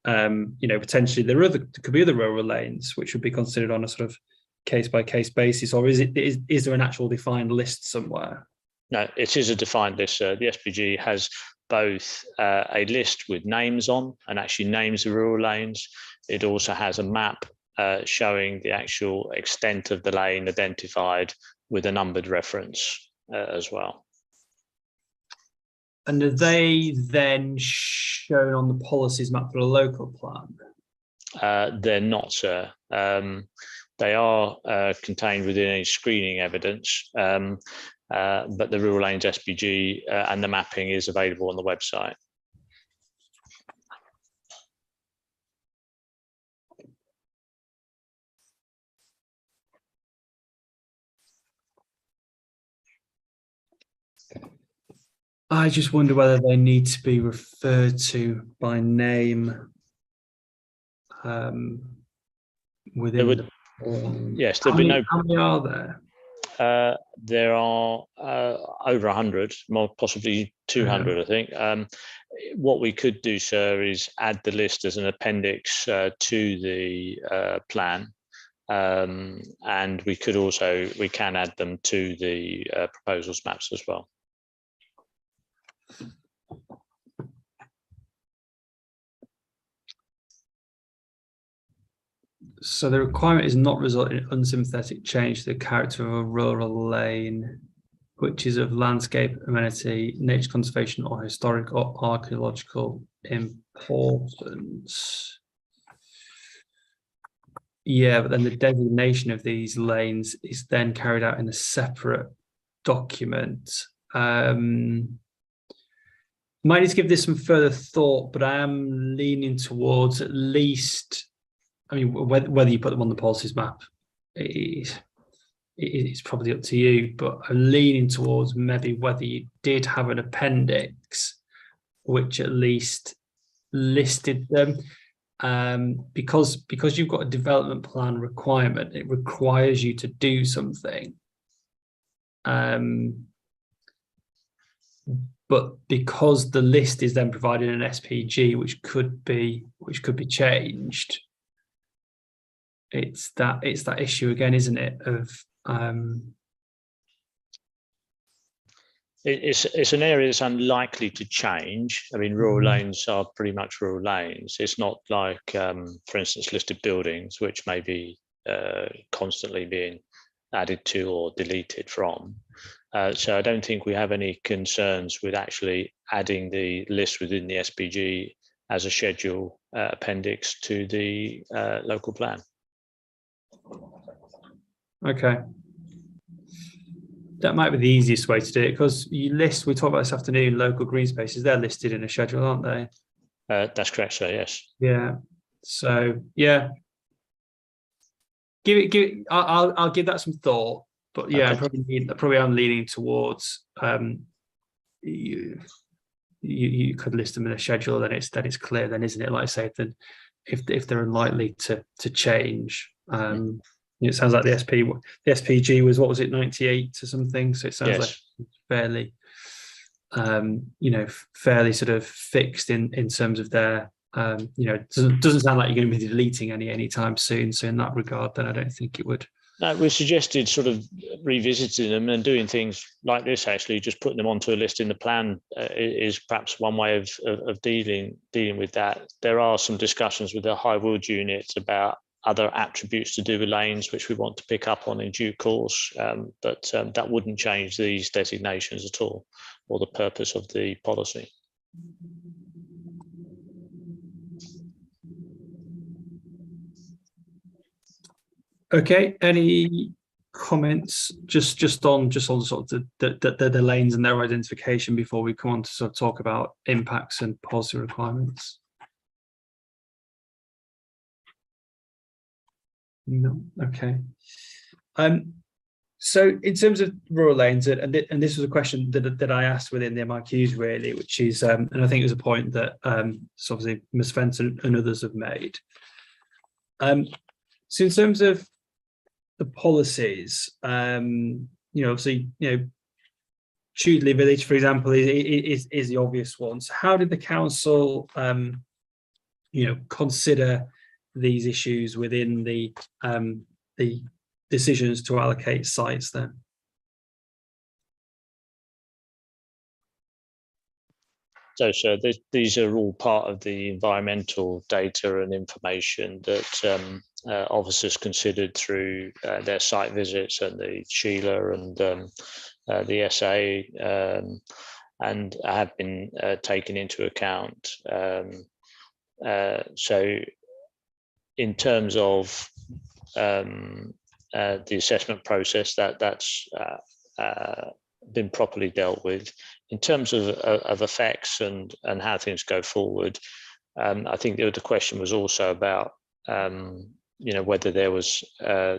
potentially there could be other rural lanes which would be considered on a sort of case-by-case basis, or is there an actual defined list somewhere? No, it is a defined list. The SPG has both a list with names on and actually names the rural lanes. It also has a map showing the actual extent of the lane identified with a numbered reference as well. And are they then shown on the policies map for a local plan? They're not, sir. They are contained within any screening evidence, but the Rural Lanes SPG and the mapping is available on the website. I just wonder whether they need to be referred to by name within yes, there'll be no. How many are there? There are over 100, more possibly 200, I think. What we could do, sir, is add the list as an appendix to the plan, and we can add them to the proposals maps as well. So the requirement is not result in unsympathetic change to the character of a rural lane, which is of landscape, amenity, nature conservation, or historic or archaeological importance. Yeah, but then the designation of these lanes is then carried out in a separate document. Might need to give this some further thought, but I am leaning towards at least, I mean, whether you put them on the policies map, it's probably up to you, but I'm leaning towards maybe whether you did have an appendix which at least listed them, because you've got a development plan requirement, it requires you to do something. But because the list is then provided in an SPG, which could be changed, it's that issue again, isn't it? Of it's an area that's unlikely to change. I mean, rural lanes are pretty much rural lanes. It's not like, for instance, listed buildings, which may be constantly being added to or deleted from. So I don't think we have any concerns with actually adding the list within the SPG as a schedule appendix to the local plan. Okay. That might be the easiest way to do it, because you list, we talked about this afternoon, local green spaces, they're listed in a schedule, aren't they? That's correct, sir, yes. Yeah. So, yeah. Give it, I'll give that some thought, but yeah, okay. Probably I'm leaning towards you could list them in a schedule, then it's clear, then, isn't it? Like I say, then if they're unlikely to change, it sounds like the SPG was, what was it, 98 or something, so it sounds like fairly fairly sort of fixed in terms of their doesn't sound like you're going to be deleting any time soon, so in that regard then I don't think it would. No, we suggested sort of revisiting them and doing things like this, actually just putting them onto a list in the plan is perhaps one way of dealing with that. There are some discussions with the high wheeled units about other attributes to do with lanes, which we want to pick up on in due course, but that wouldn't change these designations at all, or the purpose of the policy. Okay, any comments just on sort of the lanes and their identification before we come on to sort of talk about impacts and policy requirements? No. Okay. So in terms of rural lanes, and this was a question that I asked within the MIQs really, which is, and I think it was a point that so obviously Ms. Fenton and others have made. So in terms of the policies, obviously, Chudley Village, for example, is the obvious one. So how did the council, consider these issues within the decisions to allocate sites then? So these are all part of the environmental data and information that officers considered through their site visits and the Sheila and the SA, and have been taken into account. So in terms of the assessment process, that's been properly dealt with. In terms of effects and how things go forward, I think the question was also about whether there was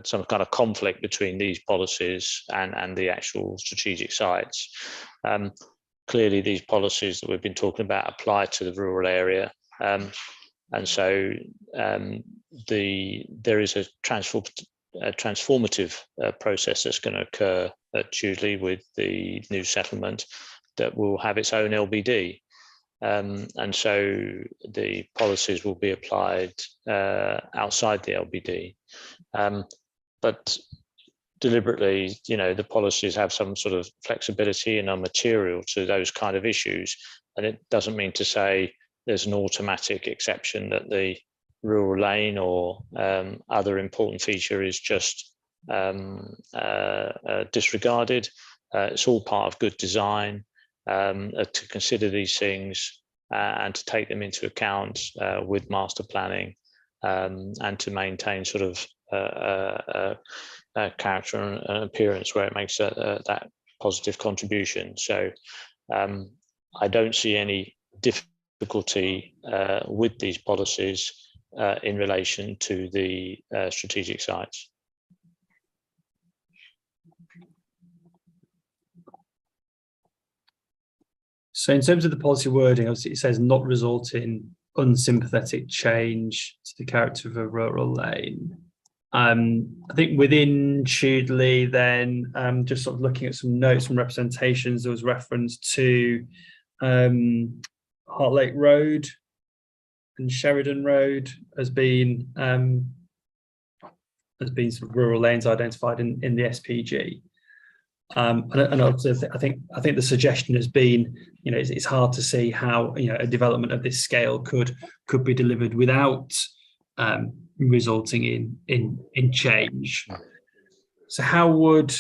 some kind of conflict between these policies and the actual strategic sites. Clearly, these policies that we've been talking about apply to the rural area, and so there is a transformative process that's going to occur at Chudley with the new settlement that will have its own LBD. And so the policies will be applied outside the LBD. But deliberately, the policies have some sort of flexibility and are material to those kind of issues. And it doesn't mean to say there's an automatic exception that the rural lane or other important feature is just disregarded. It's all part of good design to consider these things and to take them into account with master planning and to maintain sort of character and appearance where it makes that positive contribution. So I don't see any difficulty with these policies in relation to the strategic sites. So in terms of the policy wording, obviously it says not result in unsympathetic change to the character of a rural lane. I think within Chudley then, just sort of looking at some notes and representations, there was reference to Heart Lake Road and Sheridan Road as being sort of rural lanes identified in the SPG. And also I think the suggestion has been, it's hard to see how a development of this scale could be delivered without resulting in change. So how would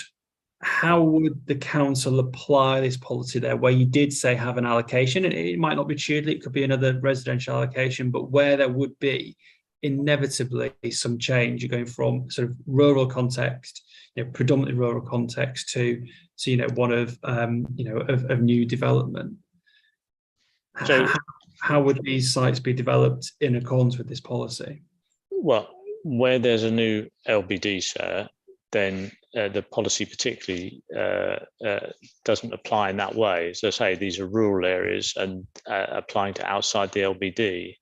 the council apply this policy there, where you did say have an allocation, and it might not be Chudley, it could be another residential allocation, but where there would be inevitably some change, you're going from sort of rural context, predominantly rural context to one of new development. So how would these sites be developed in accordance with this policy? Well, where there's a new LBD, sir, then the policy particularly doesn't apply in that way. So say these are rural areas and applying to outside the LBD,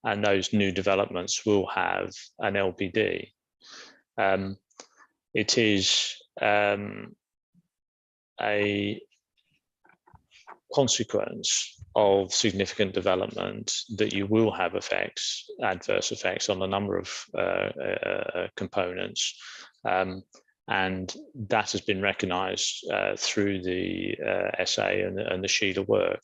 and those new developments will have an LBD. It is a consequence of significant development that you will have adverse effects on a number of components. And that has been recognised through the SA and the Sheila work.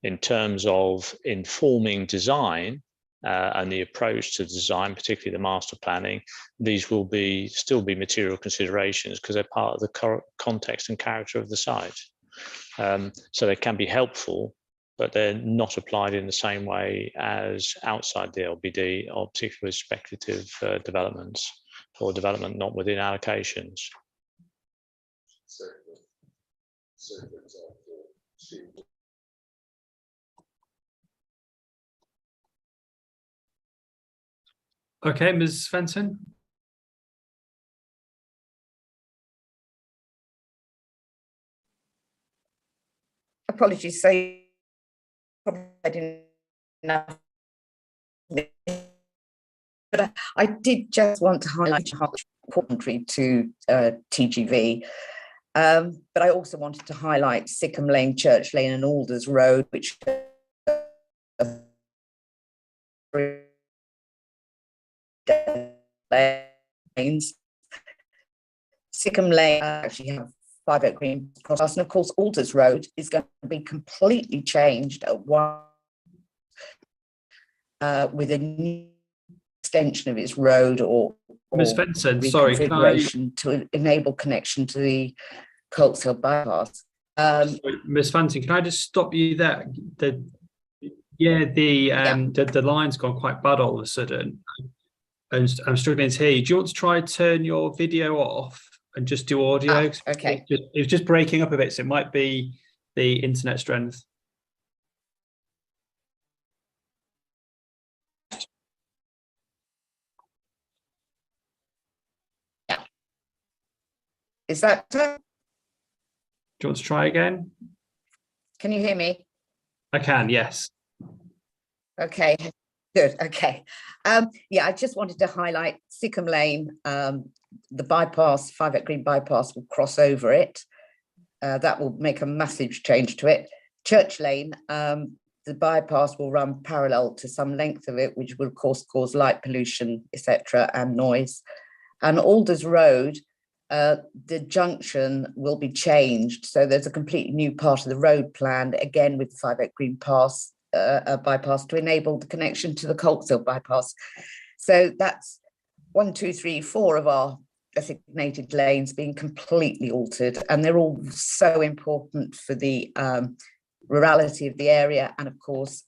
In terms of informing design and the approach to design, particularly the master planning, these will still be material considerations because they're part of the context and character of the site. So they can be helpful, but they're not applied in the same way as outside the LBD or particularly speculative developments. for development not within allocations. So, for example, Okay, Ms. Fenton. Apologies, so probably I didn't enough. But I did just want to highlight how important to TGV. But I also wanted to highlight Sickham Lane, Church Lane and Alders Road, which lanes. Sickham Lane actually have 5 Oak Green cross, and of course Alders Road is going to be completely changed at one with a new extension of its road or Ms. Fenton, sorry, reconfiguration to enable connection to the Colts Hill bypass. Ms. Fenton, can I just stop you there? The line's gone quite bad all of a sudden, and I'm struggling to hear you. Do you want to try turn your video off and just do audio? Okay. It was just breaking up a bit, so it might be the internet strength. Is that? Do you want to try again? Can you hear me? I can, yes. Okay, good. Okay. Yeah, I just wanted to highlight Sickham Lane. The bypass, 5 Oak Green bypass will cross over it. That will make a massive change to it. Church Lane, the bypass will run parallel to some length of it, which will of course cause light pollution, etc., and noise. And Alders Road, the junction will be changed. So there's a completely new part of the road planned, again with the 5 Oak Green bypass to enable the connection to the Colts Hill bypass. So that's 1, 2, 3, 4 of our designated lanes being completely altered, and they're all so important for the rurality of the area and of course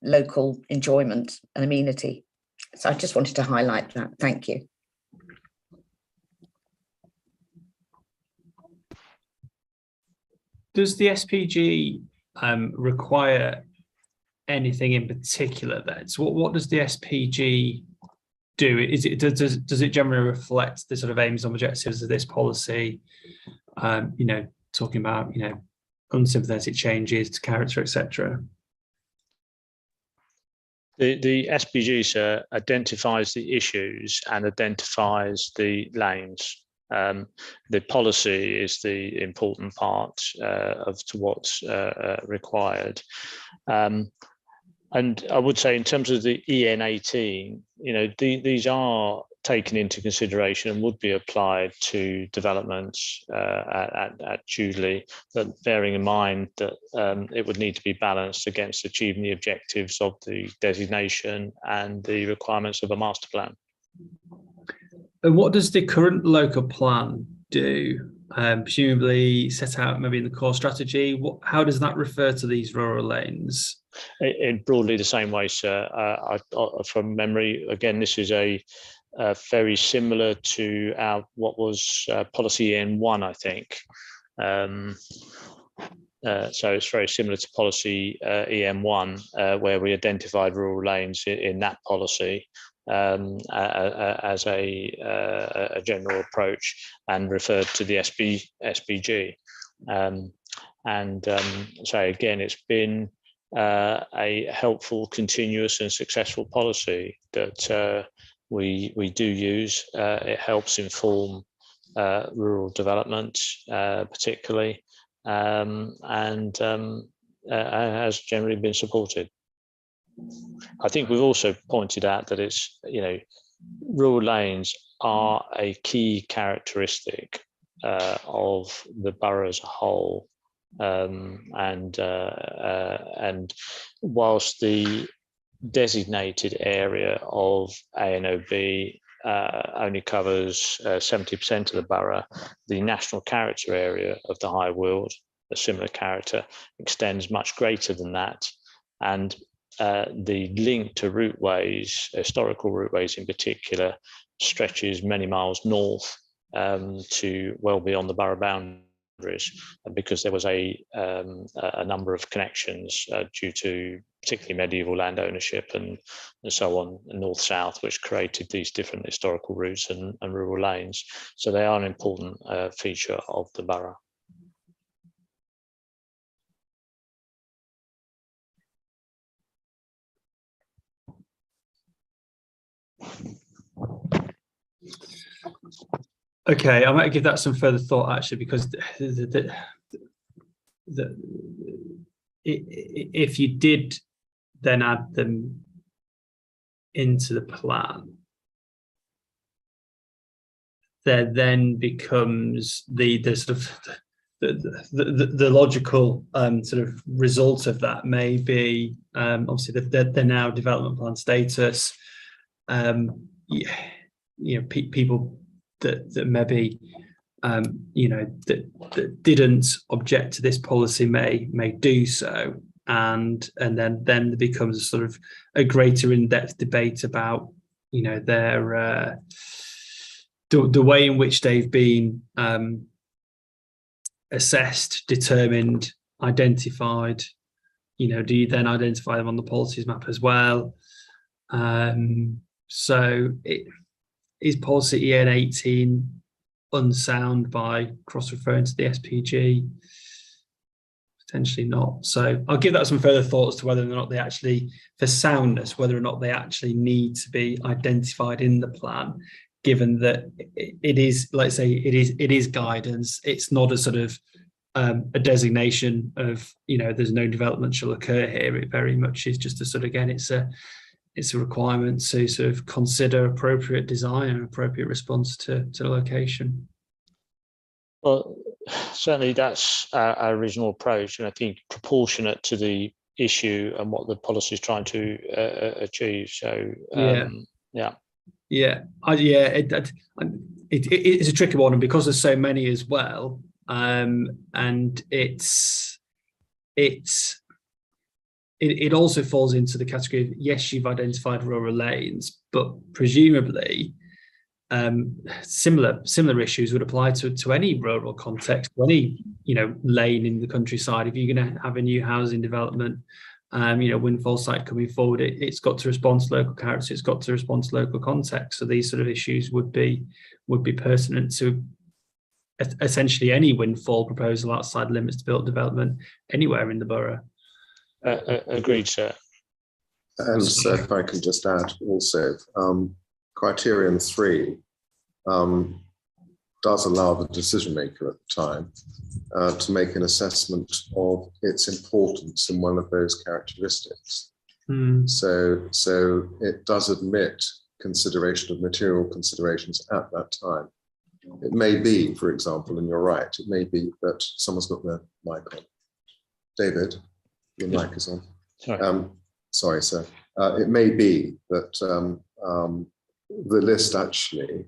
local enjoyment and amenity. So I just wanted to highlight that. Thank you. Does the SPG require anything in particular then? So what does the SPG do? Does it generally reflect the sort of aims and objectives of this policy? Talking about unsympathetic changes to character, etc. The SPG identifies the issues and identifies the lanes. The policy is the important part of to what's required. And I would say in terms of the EN18, these are taken into consideration and would be applied to developments at Jubilee, but bearing in mind that it would need to be balanced against achieving the objectives of the designation and the requirements of a master plan. And what does the current local plan do? Presumably set out maybe in the core strategy. How does that refer to these rural lanes? In broadly the same way, sir. From memory, again, this is a very similar to what was policy EN1, I think. So it's very similar to policy EN1, where we identified rural lanes in that policy as a general approach and referred to the SPG. So again, it's been a helpful, continuous and successful policy that we do use. It helps inform rural development particularly, and has generally been supported. I think we've also pointed out that it's, rural lanes are a key characteristic of the borough as a whole. And whilst the designated area of ANOB only covers 70% of the borough, the national character area of the High Weald, a similar character, extends much greater than that. And the link to routeways, historical routeways in particular, stretches many miles north to well beyond the borough boundaries, because there was a number of connections due to particularly medieval land ownership and so on, north-south, which created these different historical routes and rural lanes. So they are an important feature of the borough. Okay, I might give that some further thought actually, because if you did then add them into the plan, there then becomes the sort of the logical sort of result of that may be obviously they're now development plan status. People that maybe that didn't object to this policy may do so, and then there becomes a sort of a greater in-depth debate about their the way in which they've been assessed, determined, identified. Do you then identify them on the policies map as well? So is policy EN 18 unsound by cross-referring to the SPG? Potentially not. So I'll give that some further thoughts to whether or not they actually, for soundness, whether or not they actually need to be identified in the plan, given that it is, let's say, it is guidance. It's not a sort of a designation of there's no development shall occur here. It very much is just a sort of, again, it's a requirement to sort of consider appropriate design and appropriate response to the location. Well, certainly that's our original approach, and I think proportionate to the issue and what the policy is trying to achieve. So it's a tricky one, and because there's so many as well, and it also falls into the category of, yes, you've identified rural lanes, but presumably similar issues would apply to any rural context, to any lane in the countryside. If you're going to have a new housing development, windfall site coming forward, it's got to respond to local character, it's got to respond to local context. So these sort of issues would be pertinent to essentially any windfall proposal outside limits to built development anywhere in the borough. Agreed, sir. And so if I can just add also, criterion 3 does allow the decision maker at the time to make an assessment of its importance in one of those characteristics. So it does admit consideration of material considerations at that time. It may be, for example, and you're right, it may be that someone's got their mic on. David, your mic is on. Sorry. Sorry, sir. It may be that the list actually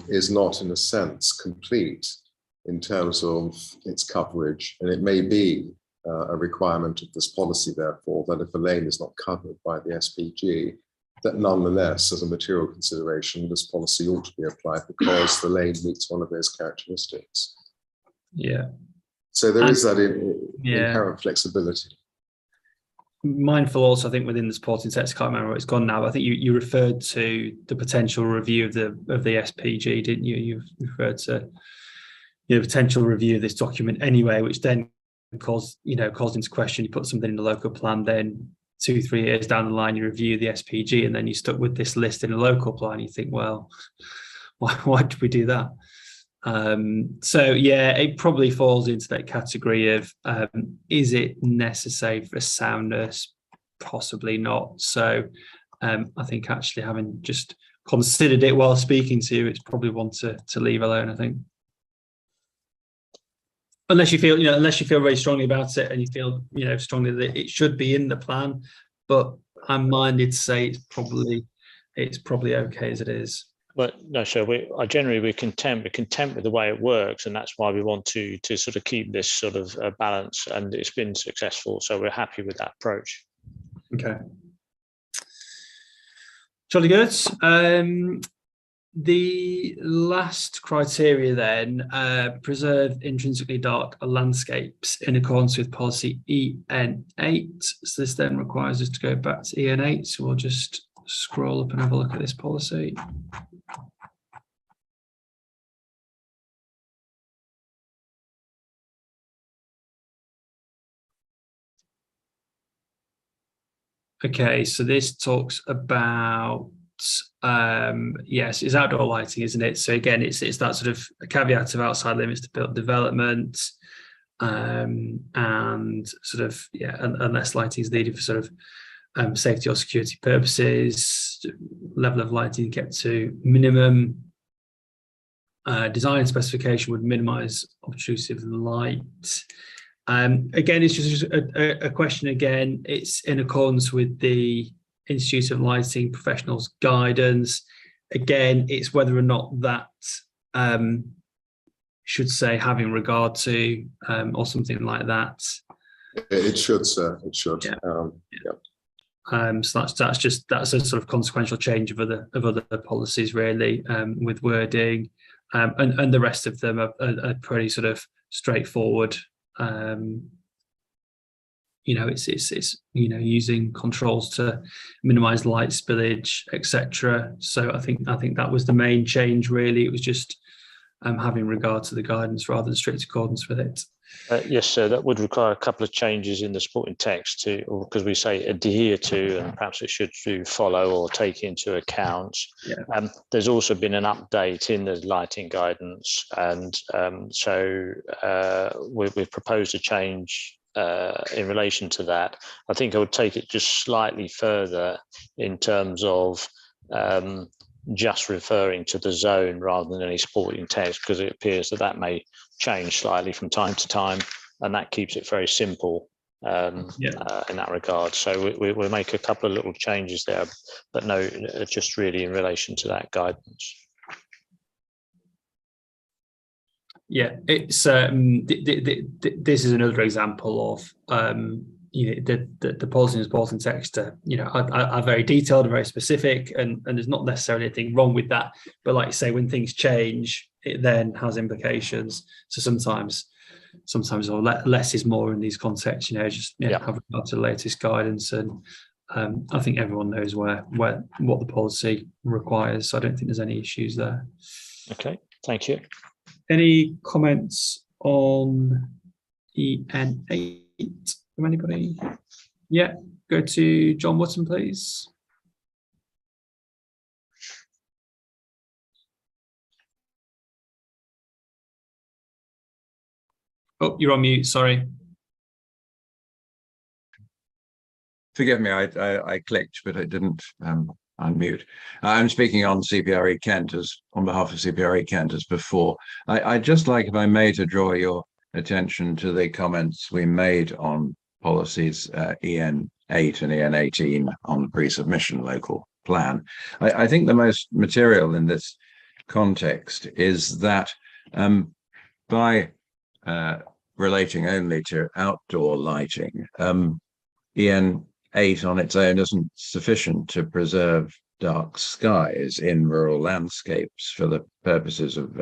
is not, in a sense, complete in terms of its coverage, and it may be a requirement of this policy, therefore, that if a lane is not covered by the SPG, that nonetheless, as a material consideration, this policy ought to be applied because the lane meets one of those characteristics. Yeah. So there is that inherent flexibility. Mindful also, I think, within the supporting text, I can't remember where it's gone now. I think you referred to the potential review of the SPG, didn't you? You referred to potential review of this document anyway, which then calls into question. You put something in the local plan, then 2-3 years down the line, you review the SPG, and then you stuck with this list in a local plan. You think, well, why did we do that? So yeah, it probably falls into that category of is it necessary for soundness? Possibly not. So I think actually, having just considered it while speaking to you, it's probably one to leave alone, I think. Unless you feel very strongly about it and you feel strongly that it should be in the plan, but I'm minded to say it's probably okay as it is. But no, sure. We're content. We're content with the way it works, and that's why we want to sort of keep this sort of balance. And it's been successful, so we're happy with that approach. Okay. Jolly good. The last criteria then, preserve intrinsically dark landscapes in accordance with policy EN8. So this then requires us to go back to EN8. So we'll just scroll up and have a look at this policy. Okay, so this talks about yes, it's outdoor lighting, isn't it? So again, it's that sort of a caveat of outside limits to built development, and sort of unless lighting is needed for sort of safety or security purposes, level of lighting kept to minimum. Design specification would minimize obtrusive light. Again, it's just a question. Again, it's in accordance with the Institute of Lighting Professionals guidance. Again, it's whether or not that should say having regard to or something like that. It should, sir. It should. Yeah. Yeah. So that's a sort of consequential change of other policies, really, with wording, and the rest of them are pretty sort of straightforward. It's using controls to minimize light spillage, etc. So I think that was the main change, really. It was just having regard to the guidance rather than strict accordance with it. Yes, sir. That would require a couple of changes in the supporting text because we say adhere to, and perhaps it should do follow or take into account. Yeah. There's also been an update in the lighting guidance, and so we've proposed a change in relation to that. I think I would take it just slightly further in terms of just referring to the zone rather than any supporting text, because it appears that may change slightly from time to time, and that keeps it very simple in that regard. So we'll make a couple of little changes there, but no, just really in relation to that guidance. Yeah, it's this is another example of the policy and supporting text are very detailed and very specific, and there's not necessarily anything wrong with that. But like you say, when things change, it then has implications. So sometimes or less is more in these contexts. Have regard to the latest guidance, and I think everyone knows what the policy requires. So I don't think there's any issues there. Okay, thank you. Any comments on EN8 from anybody? Yeah, go to John Wotton, please. Oh, you're on mute, sorry. Forgive me, I clicked, but it didn't unmute. I'm speaking on CPRE Kent on behalf of CPRE Kent as before. I'd just like, if I may, to draw your attention to the comments we made on policies EN8 and EN18 on the pre-submission local plan. I think the most material in this context is that by relating only to outdoor lighting, EN8 on its own isn't sufficient to preserve dark skies in rural landscapes for the purposes of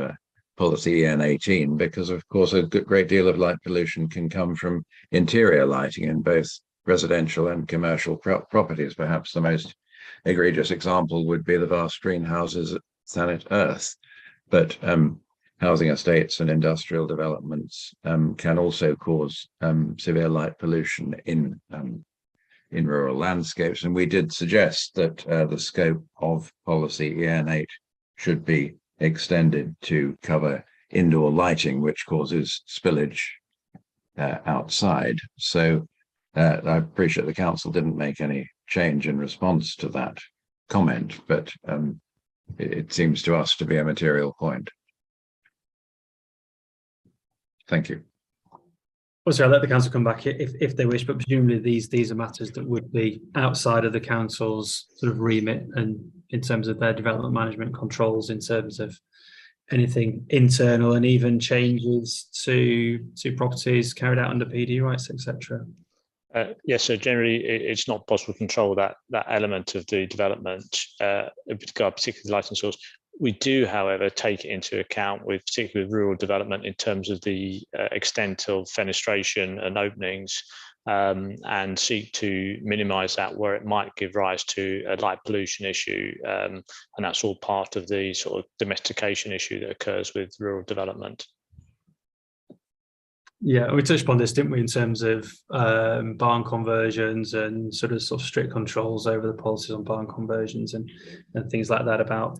policy EN18, because of course a great deal of light pollution can come from interior lighting in both residential and commercial properties. Perhaps the most egregious example would be the vast greenhouses at Thanet Earth, but housing estates and industrial developments can also cause severe light pollution in rural landscapes. And we did suggest that the scope of policy EN8 should be extended to cover indoor lighting, which causes spillage outside. So I appreciate the council didn't make any change in response to that comment, but it seems to us to be a material point. Thank you. Also, I'll let the council come back if they wish, but presumably these are matters that would be outside of the council's sort of remit, and in terms of their development management controls, in terms of anything internal, and even changes to properties carried out under PD rights, etc. Yes, so generally it's not possible to control that element of the development, particularly lighting source. We do, however, take it into account with particularly rural development in terms of the extent of fenestration and openings, and seek to minimise that where it might give rise to a light pollution issue, and that's all part of the sort of domestication issue that occurs with rural development. Yeah, we touched upon this, didn't we, in terms of barn conversions and sort of strict controls over the policies on barn conversions and things like that about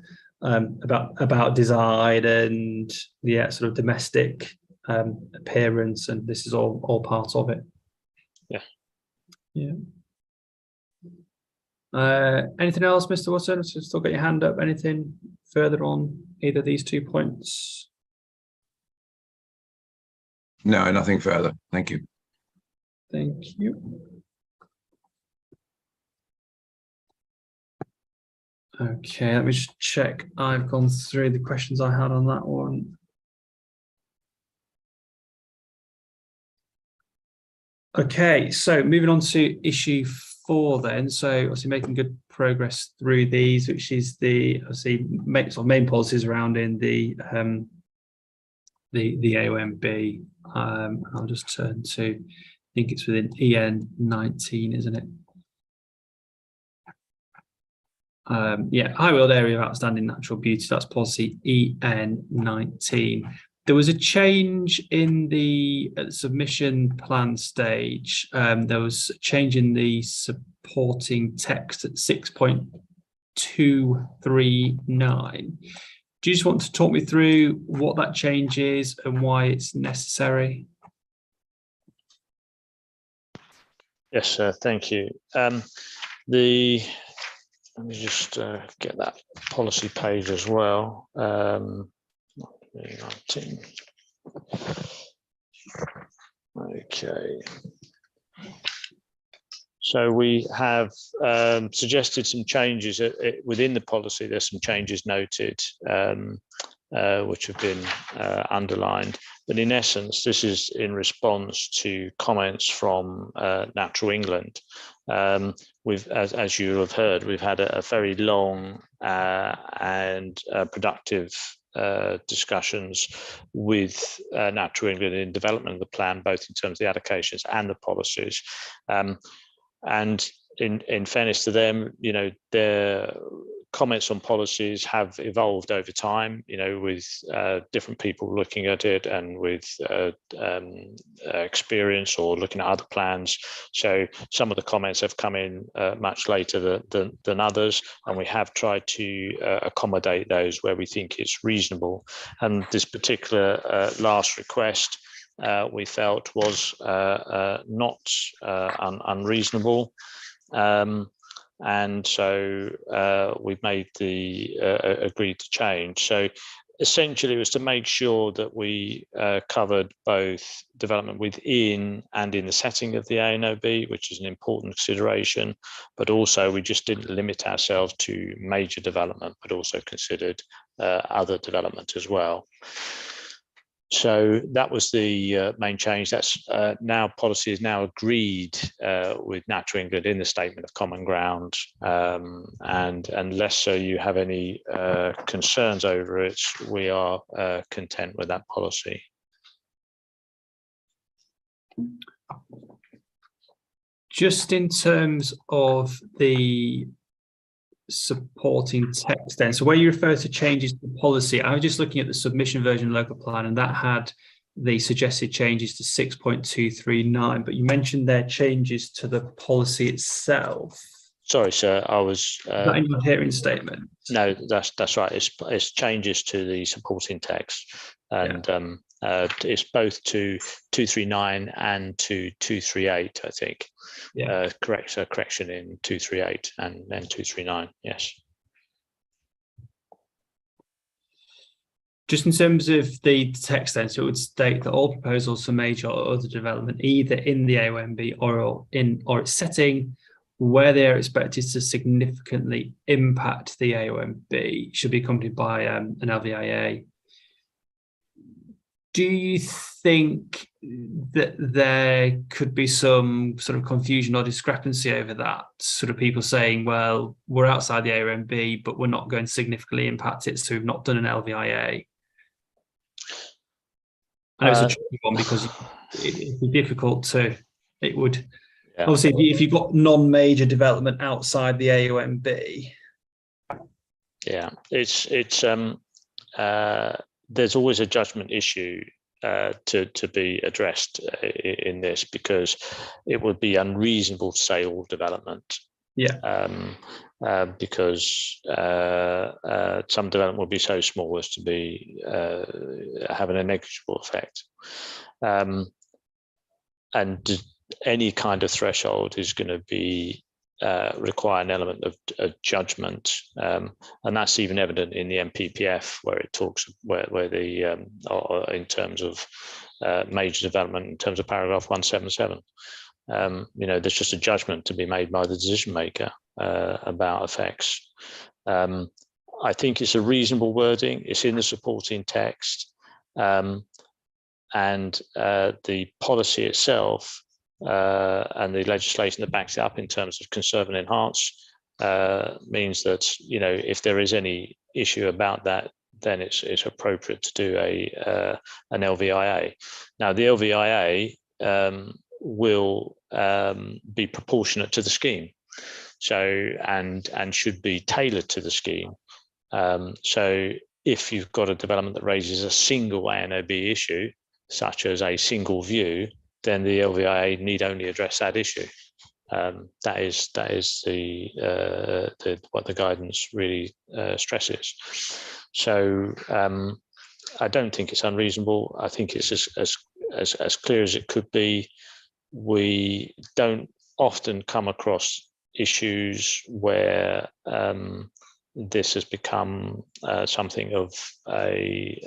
design and sort of domestic appearance, and this is all part of it. Yeah. Anything else, Mr. Watson? So still got your hand up. Anything further on either of these 2 points? No, nothing further. Thank you. Thank you. Okay, let me just check. I've gone through the questions I had on that one. Okay, so moving on to issue 4 then. So obviously making good progress through these, which is the main policies around in the AOMB. I'll just turn to, I think it's within EN 19, isn't it? High Weald Area of Outstanding Natural Beauty, that's policy EN 19. There was a change in the submission plan stage. There was a change in the supporting text at 6.239. Do you just want to talk me through what that change is and why it's necessary? Yes, thank you. Let me just get that policy page as well. 19. Okay. So we have suggested some changes within the policy. There's some changes noted which have been underlined. But in essence, this is in response to comments from Natural England. We've, as you have heard, we've had a very long and productive discussions with Natural England in development of the plan, both in terms of the allocations and the policies. And in fairness to them, their comments on policies have evolved over time, with different people looking at it and with experience or looking at other plans. So some of the comments have come in much later than others, and we have tried to accommodate those where we think it's reasonable. And this particular last request we felt was not unreasonable. And so we've made the agreed to change. So essentially it was to make sure that we covered both development within and in the setting of the ANOB, which is an important consideration, but also we just didn't limit ourselves to major development, but also considered other development as well. So that was the main change. That's now policy is now agreed with Natural England in the Statement of Common Ground, and unless so you have any concerns over it, we are content with that policy. Just in terms of the supporting text then, so where you refer to changes to policy, I was just looking at the submission version of local plan, and that had the suggested changes to 6.239, but you mentioned there changes to the policy itself. Sorry, sir, I was is that in your hearing statement? No, that's right. It's changes to the supporting text, and it's both to 239 and to 238, I think. Yeah. Correction in 238 and then 239. Yes. Just in terms of the text then, so it would state that all proposals for major or other development, either in the AOMB or its setting, where they are expected to significantly impact the AOMB, should be accompanied by an LVIA. Do you think that there could be some sort of confusion or discrepancy over that? Sort of people saying, well, we're outside the AONB, but we're not going to significantly impact it, so we've not done an LVIA. I know it's a tricky one because it'd be difficult to, it would, obviously, if you've got non-major development outside the AONB. Yeah, there's always a judgment issue to be addressed in this, because it would be unreasonable to say all development. Yeah. Because some development will be so small as to be having a negligible effect. And any kind of threshold is going to be require an element of judgment, and that's even evident in the MPPF, where it talks where the in terms of major development, in terms of paragraph 177. There's just a judgment to be made by the decision maker about effects. I think it's a reasonable wording. It's in the supporting text, and the policy itself and the legislation that backs it up in terms of conserve and enhance means that, if there is any issue about that, then it's appropriate to do an LVIA. Now, the LVIA will be proportionate to the scheme, so and should be tailored to the scheme. So if you've got a development that raises a single ANOB issue, such as a single view, then the LVIA need only address that issue. That is what the guidance really stresses. So I don't think it's unreasonable. I think it's as clear as it could be. We don't often come across issues where this has become something of a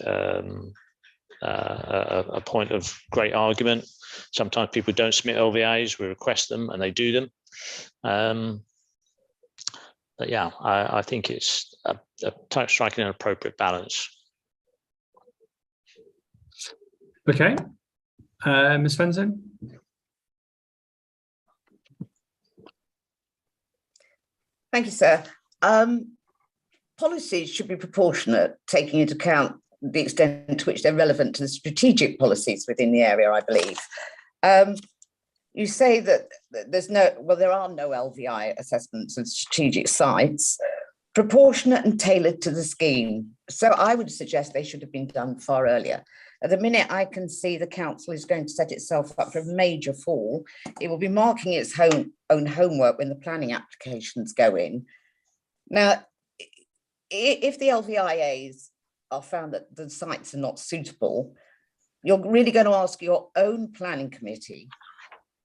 point of great argument. Sometimes people don't submit LVAs, we request them and they do them. But yeah, I think it's striking an appropriate balance. Okay, Ms. Svensson? Thank you, sir. Policies should be proportionate, taking into account the extent to which they're relevant to the strategic policies within the area, I believe. You say that there are no LVI assessments of strategic sites, proportionate and tailored to the scheme. So I would suggest they should have been done far earlier. At the minute, I can see the council is going to set itself up for a major fall. It will be marking its own homework when the planning applications go in. Now, if the LVIAs are found that the sites are not suitable, you're really going to ask your own planning committee,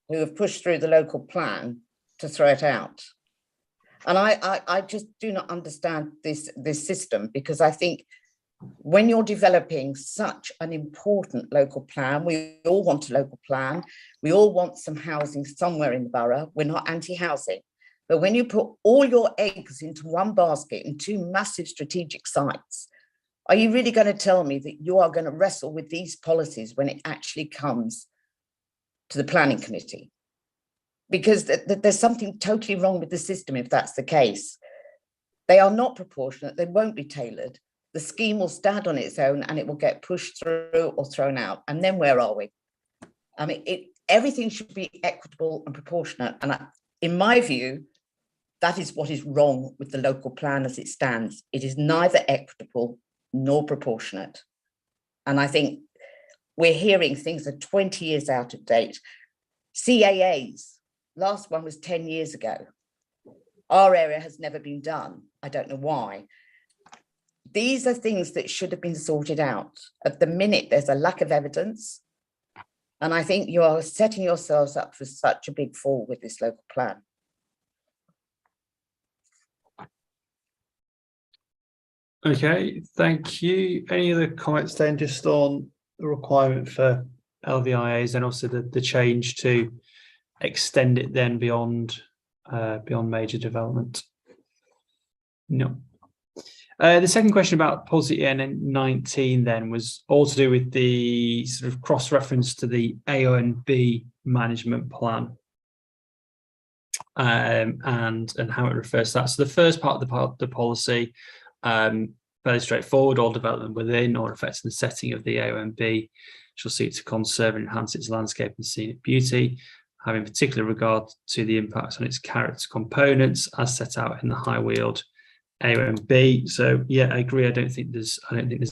who have pushed through the local plan, to throw it out. And I just do not understand this system, because I think when you're developing such an important local plan, we all want a local plan, we all want some housing somewhere in the borough, we're not anti-housing. But when you put all your eggs into one basket in two massive strategic sites, are you really going to tell me that you are going to wrestle with these policies when it actually comes to the planning committee? Because there's something totally wrong with the system if that's the case. They are not proportionate, they won't be tailored. The scheme will stand on its own and it will get pushed through or thrown out. And then where are we? I mean, everything should be equitable and proportionate. And in my view, that is what is wrong with the local plan as it stands. It is neither equitable nor proportionate. And I think we're hearing things are 20 years out of date. CAAs, last one was 10 years ago. Our area has never been done. I don't know why. These are things that should have been sorted out. At the minute, there's a lack of evidence. And I think you are setting yourselves up for such a big fall with this local plan. Okay, thank you. Any other comments then, just on the requirement for LVIAs and also the change to extend it then beyond major development? No. The second question about policy N19 then was all to do with the sort of cross-reference to the AONB management plan and how it refers to that. So the first part of the policy, fairly straightforward, all development within or affecting the setting of the AONB shall seek to conserve and enhance its landscape and scenic beauty, having particular regard to the impacts on its character components as set out in the high-wheeled AONB. So yeah, I agree. I don't think there's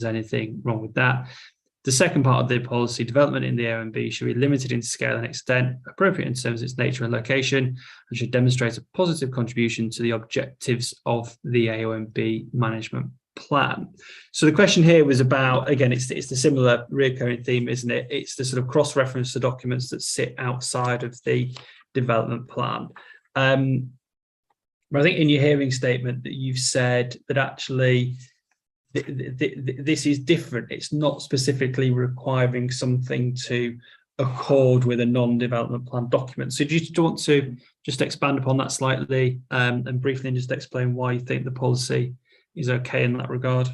anything wrong with that. The second part of the policy, development in the AONB should be limited in scale and extent, appropriate in terms of its nature and location, and should demonstrate a positive contribution to the objectives of the AONB management plan. So the question here was about, again, it's the similar recurring theme, isn't it? It's the sort of cross-reference to documents that sit outside of the development plan. But I think in your hearing statement that you've said that actually this is different. It's not specifically requiring something to accord with a non-development plan document. So do you want to just expand upon that slightly and briefly just explain why you think the policy is okay in that regard?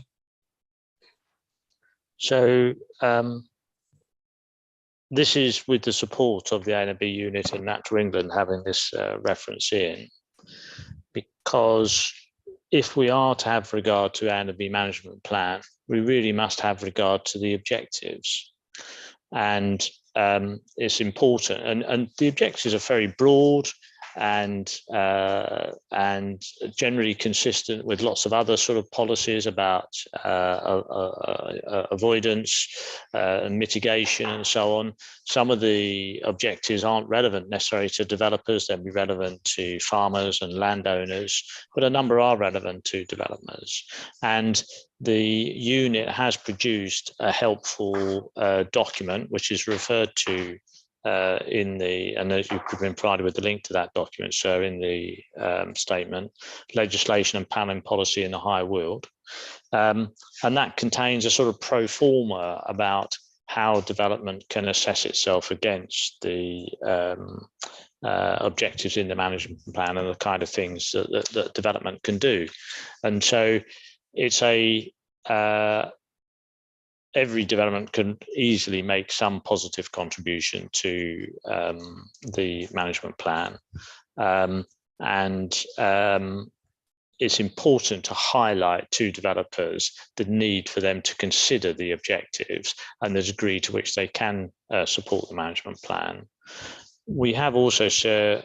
So this is with the support of the AONB unit and Natural England having this reference in, because if we are to have regard to AONB management plan, we really must have regard to the objectives. And it's important. And the objectives are very broad and generally consistent with lots of other sort of policies about avoidance and mitigation and so on. Some of the objectives aren't relevant necessarily to developers, they'll be relevant to farmers and landowners, but a number are relevant to developers. And the unit has produced a helpful document, which is referred to in the, and as you've been provided with the link to that document, so in the statement, legislation and planning policy in the high world. And that contains a sort of pro forma about how development can assess itself against the objectives in the management plan and the kind of things that development can do. And so it's a, every development can easily make some positive contribution to the management plan. It's important to highlight to developers the need for them to consider the objectives and the degree to which they can support the management plan. We have also to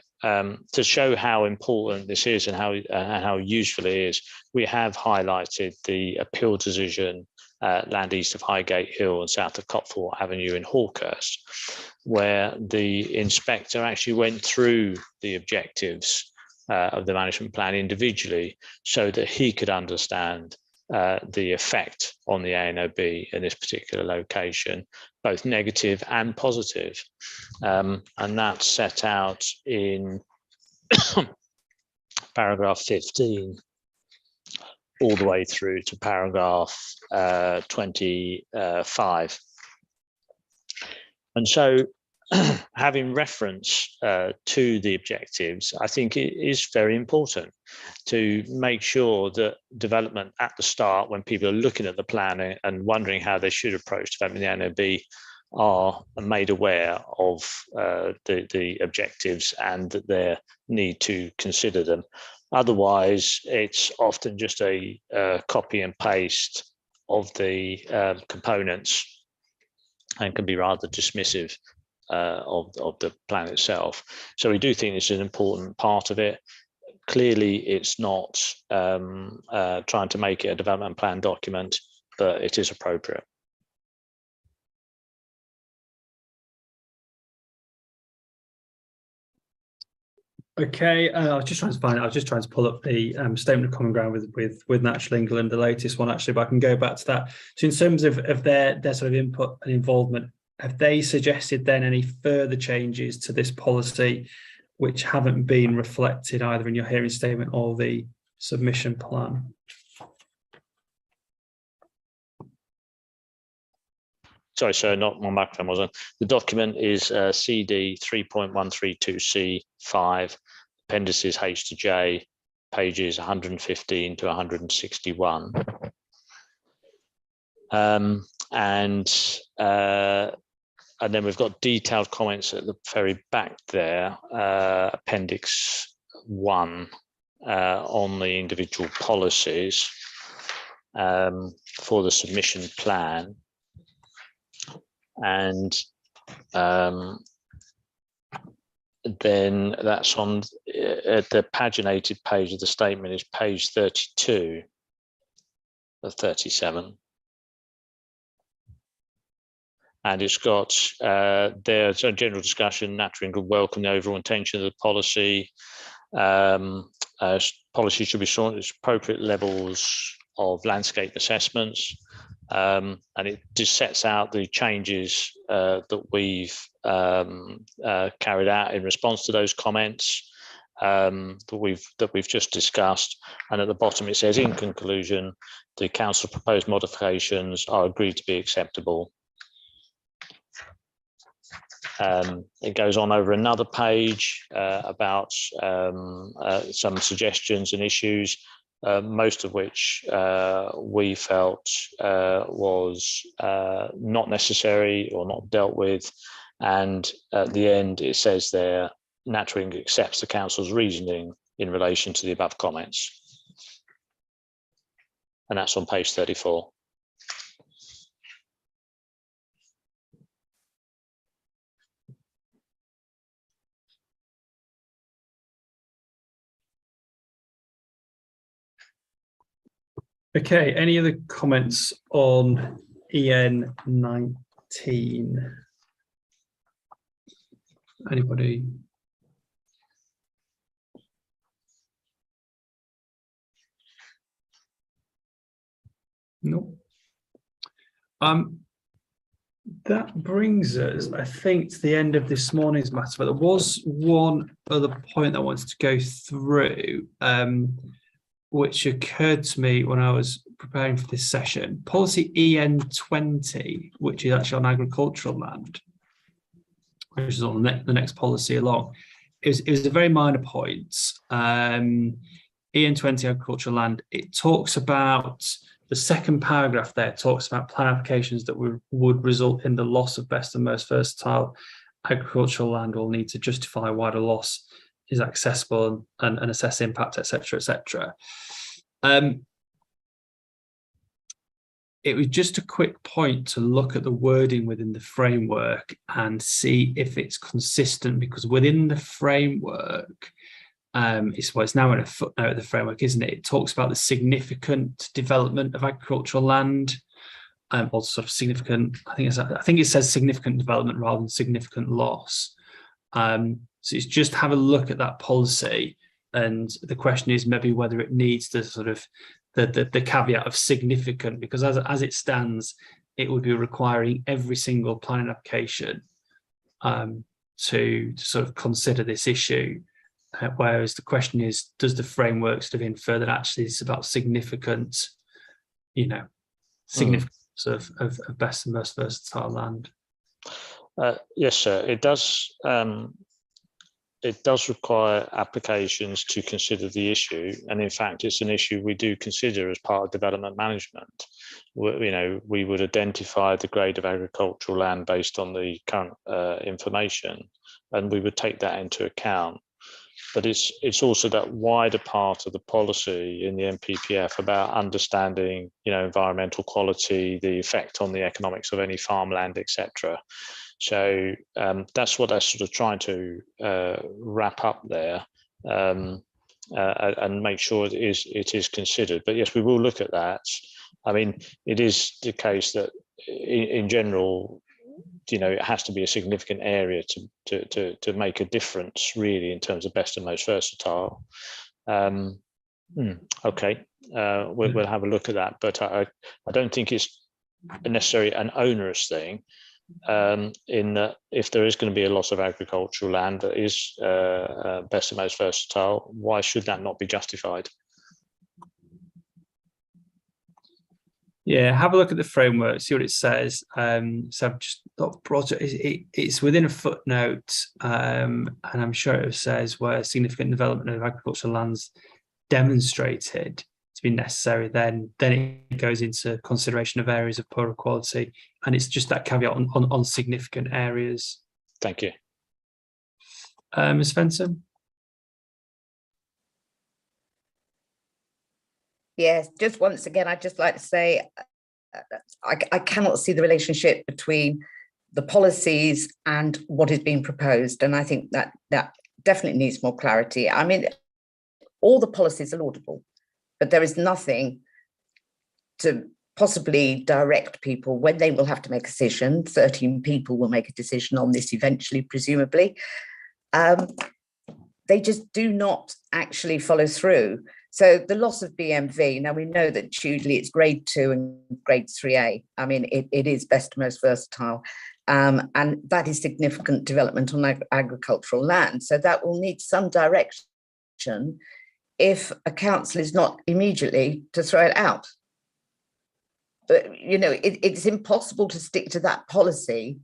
show how important this is and how useful it is, we have highlighted the appeal decision land east of Highgate Hill and south of Copthall Avenue in Hawkhurst, where the inspector actually went through the objectives of the management plan individually so that he could understand the effect on the ANOB in this particular location, both negative and positive. And that's set out in paragraph 15 all the way through to paragraph 25. And so having reference to the objectives, I think it is very important to make sure that development at the start, when people are looking at the plan and wondering how they should approach development in the NOB, are made aware of the objectives and that they need to consider them. Otherwise, it's often just a copy and paste of the components and can be rather dismissive of the plan itself. So we do think it's an important part of it. Clearly, it's not trying to make it a development plan document, but it is appropriate. Okay, I was just trying to find it. I was just trying to pull up the statement of common ground with Natural England, the latest one actually, but I can go back to that. So in terms of their sort of input and involvement, have they suggested then any further changes to this policy which haven't been reflected either in your hearing statement or the submission plan? Sorry, sir, not my microphone was on. The document is CD 3.132C5, appendices H to J, pages 115 to 161. And then we've got detailed comments at the very back there, Appendix 1, on the individual policies for the submission plan. And then that's on at the paginated page of the statement is page 32 of 37. And it's got there's a general discussion. Naturally, would welcome the overall intention of the policy. Policy should be sought at appropriate levels of landscape assessments, and it just sets out the changes that we've carried out in response to those comments that we've just discussed. And at the bottom it says, in conclusion, the council proposed modifications are agreed to be acceptable. It goes on over another page about some suggestions and issues, most of which we felt was not necessary or not dealt with. And at the end, it says there, Nattering accepts the council's reasoning in relation to the above comments. And that's on page 34. Okay, any other comments on EN 19? Anybody? No. That brings us, I think, to the end of this morning's matter, but there was one other point I wanted to go through, which occurred to me when I was preparing for this session. Policy EN 20, which is actually on agricultural land, which is on the next policy along. It was a very minor point. EN 20 agricultural land, it talks about, the second paragraph there talks about plan applications that would result in the loss of best and most versatile agricultural land will need to justify why the loss is accessible and assess impact, etc., etc. It was just a quick point to look at the wording within the framework and see if it's consistent, because within the framework, it's now in a footnote of the framework, isn't it? It talks about the significant development of agricultural land, or sort of significant. I think it says significant development rather than significant loss. So it's just have a look at that policy, and the question is maybe whether it needs the sort of the caveat of significant, because as it stands, it would be requiring every single planning application to sort of consider this issue. Whereas the question is, does the framework sort of infer that actually it's about significant, significance of best and most versatile land? Yes, sir. It does. It does require applications to consider the issue, and in fact, it's an issue we do consider as part of development management. We would identify the grade of agricultural land based on the current information, and we would take that into account. But it's also that wider part of the policy in the NPPF about understanding, environmental quality, the effect on the economics of any farmland, etc. So that's what I'm sort of trying to wrap up there, and make sure it is considered. But yes, we will look at that. I mean, it is the case that in general, it has to be a significant area to make a difference, really, in terms of best and most versatile. Okay, we'll have a look at that, but I don't think it's necessarily an onerous thing. In that, if there is going to be a loss of agricultural land that is best and most versatile, why should that not be justified? Yeah, have a look at the framework, see what it says. So I've just brought it. It's within a footnote, and I'm sure it says where significant development of agricultural lands demonstrated to be necessary, then it goes into consideration of areas of poorer quality, and it's just that caveat on significant areas. Thank you. Ms. Fenton? Yes, just once again, I'd just like to say I cannot see the relationship between the policies and what is being proposed. And I think that definitely needs more clarity. I mean, all the policies are laudable, but there is nothing to possibly direct people when they will have to make a decision. 13 people will make a decision on this eventually, presumably. They just do not actually follow through. So the loss of BMV, now we know that Tudley, it's grade 2 and grade 3A. I mean, it is best most versatile. And that is significant development on agricultural land. So that will need some direction if a council is not immediately to throw it out. But, you know, it's impossible to stick to that policy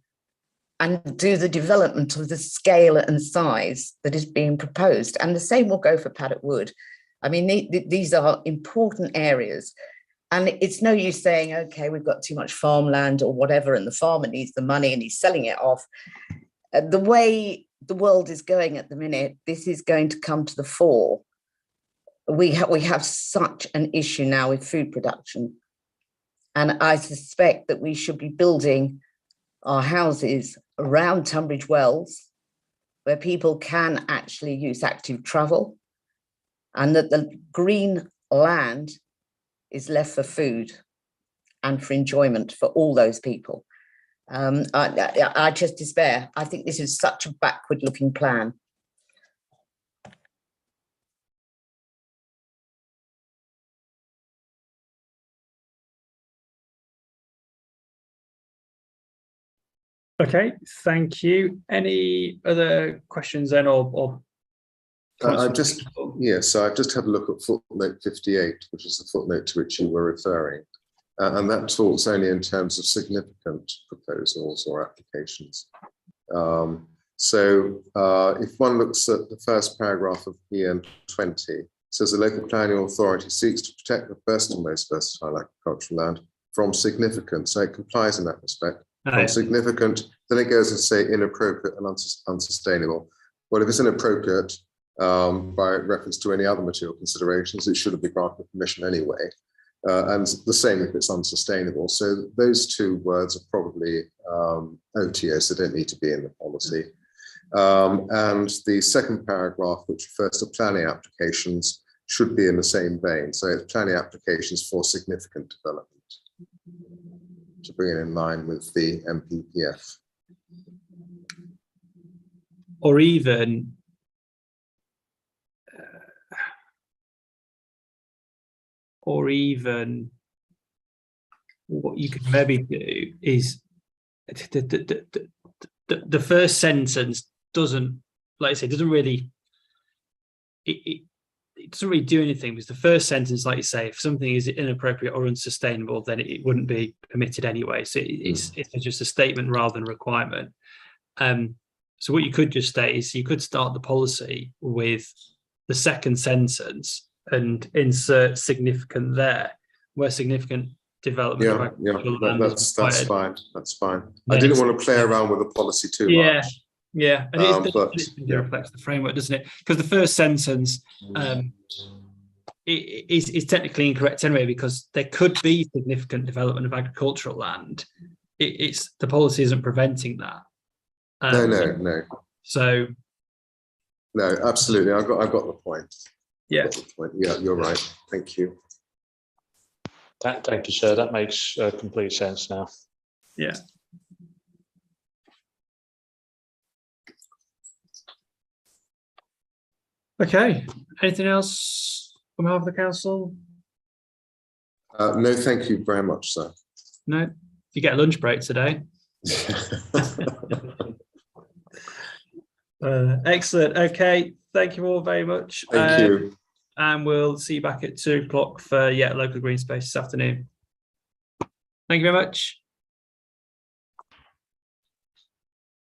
and do the development of the scale and size that is being proposed. And the same will go for Paddock Wood. I mean, these are important areas. And it's no use saying, okay, we've got too much farmland or whatever, and the farmer needs the money and he's selling it off. The way the world is going at the minute, this is going to come to the fore. We have such an issue now with food production. And I suspect that we should be building our houses around Tunbridge Wells, where people can actually use active travel, and that the green land is left for food and for enjoyment for all those people. I just despair. I think this is such a backward-looking plan. Okay, thank you. Any other questions then, or I've just had a look at footnote 58, which is the footnote to which you were referring, and that talks only in terms of significant proposals or applications. So if one looks at the first paragraph of EN 20, it says the local planning authority seeks to protect the first and most versatile agricultural land from significant, so it complies in that respect. From significant, then it goes and say inappropriate and unsustainable. Well, if it's inappropriate by reference to any other material considerations, it should have been granted permission anyway. And the same if it's unsustainable. So those two words are probably OTS, they don't need to be in the policy. And the second paragraph, which refers to planning applications, should be in the same vein. So it's planning applications for significant development, to bring it in line with the MPPF. or even what you could maybe do is the first sentence doesn't, like I say, doesn't really it doesn't really do anything, because the first sentence, like you say, if something is inappropriate or unsustainable, then it wouldn't be permitted anyway. So it's just a statement rather than a requirement. So what you could just state is you could start the policy with the second sentence and insert significant there, where significant development. That's fine. That's fine. I didn't want to play around with the policy too much. Yeah, and it reflects the framework, doesn't it? Because the first sentence is technically incorrect anyway, because there could be significant development of agricultural land. It's the policy isn't preventing that. No. So no, absolutely. I've got the point. Yeah. Yeah, you're right. Thank you. Thank you, sir. That makes complete sense now. Yeah. Okay. Anything else on behalf of the council? No, thank you very much, sir. No. You get a lunch break today. Excellent. Okay. Thank you all very much. Thank you. And we'll see you back at 2 o'clock for local green space this afternoon. Thank you very much.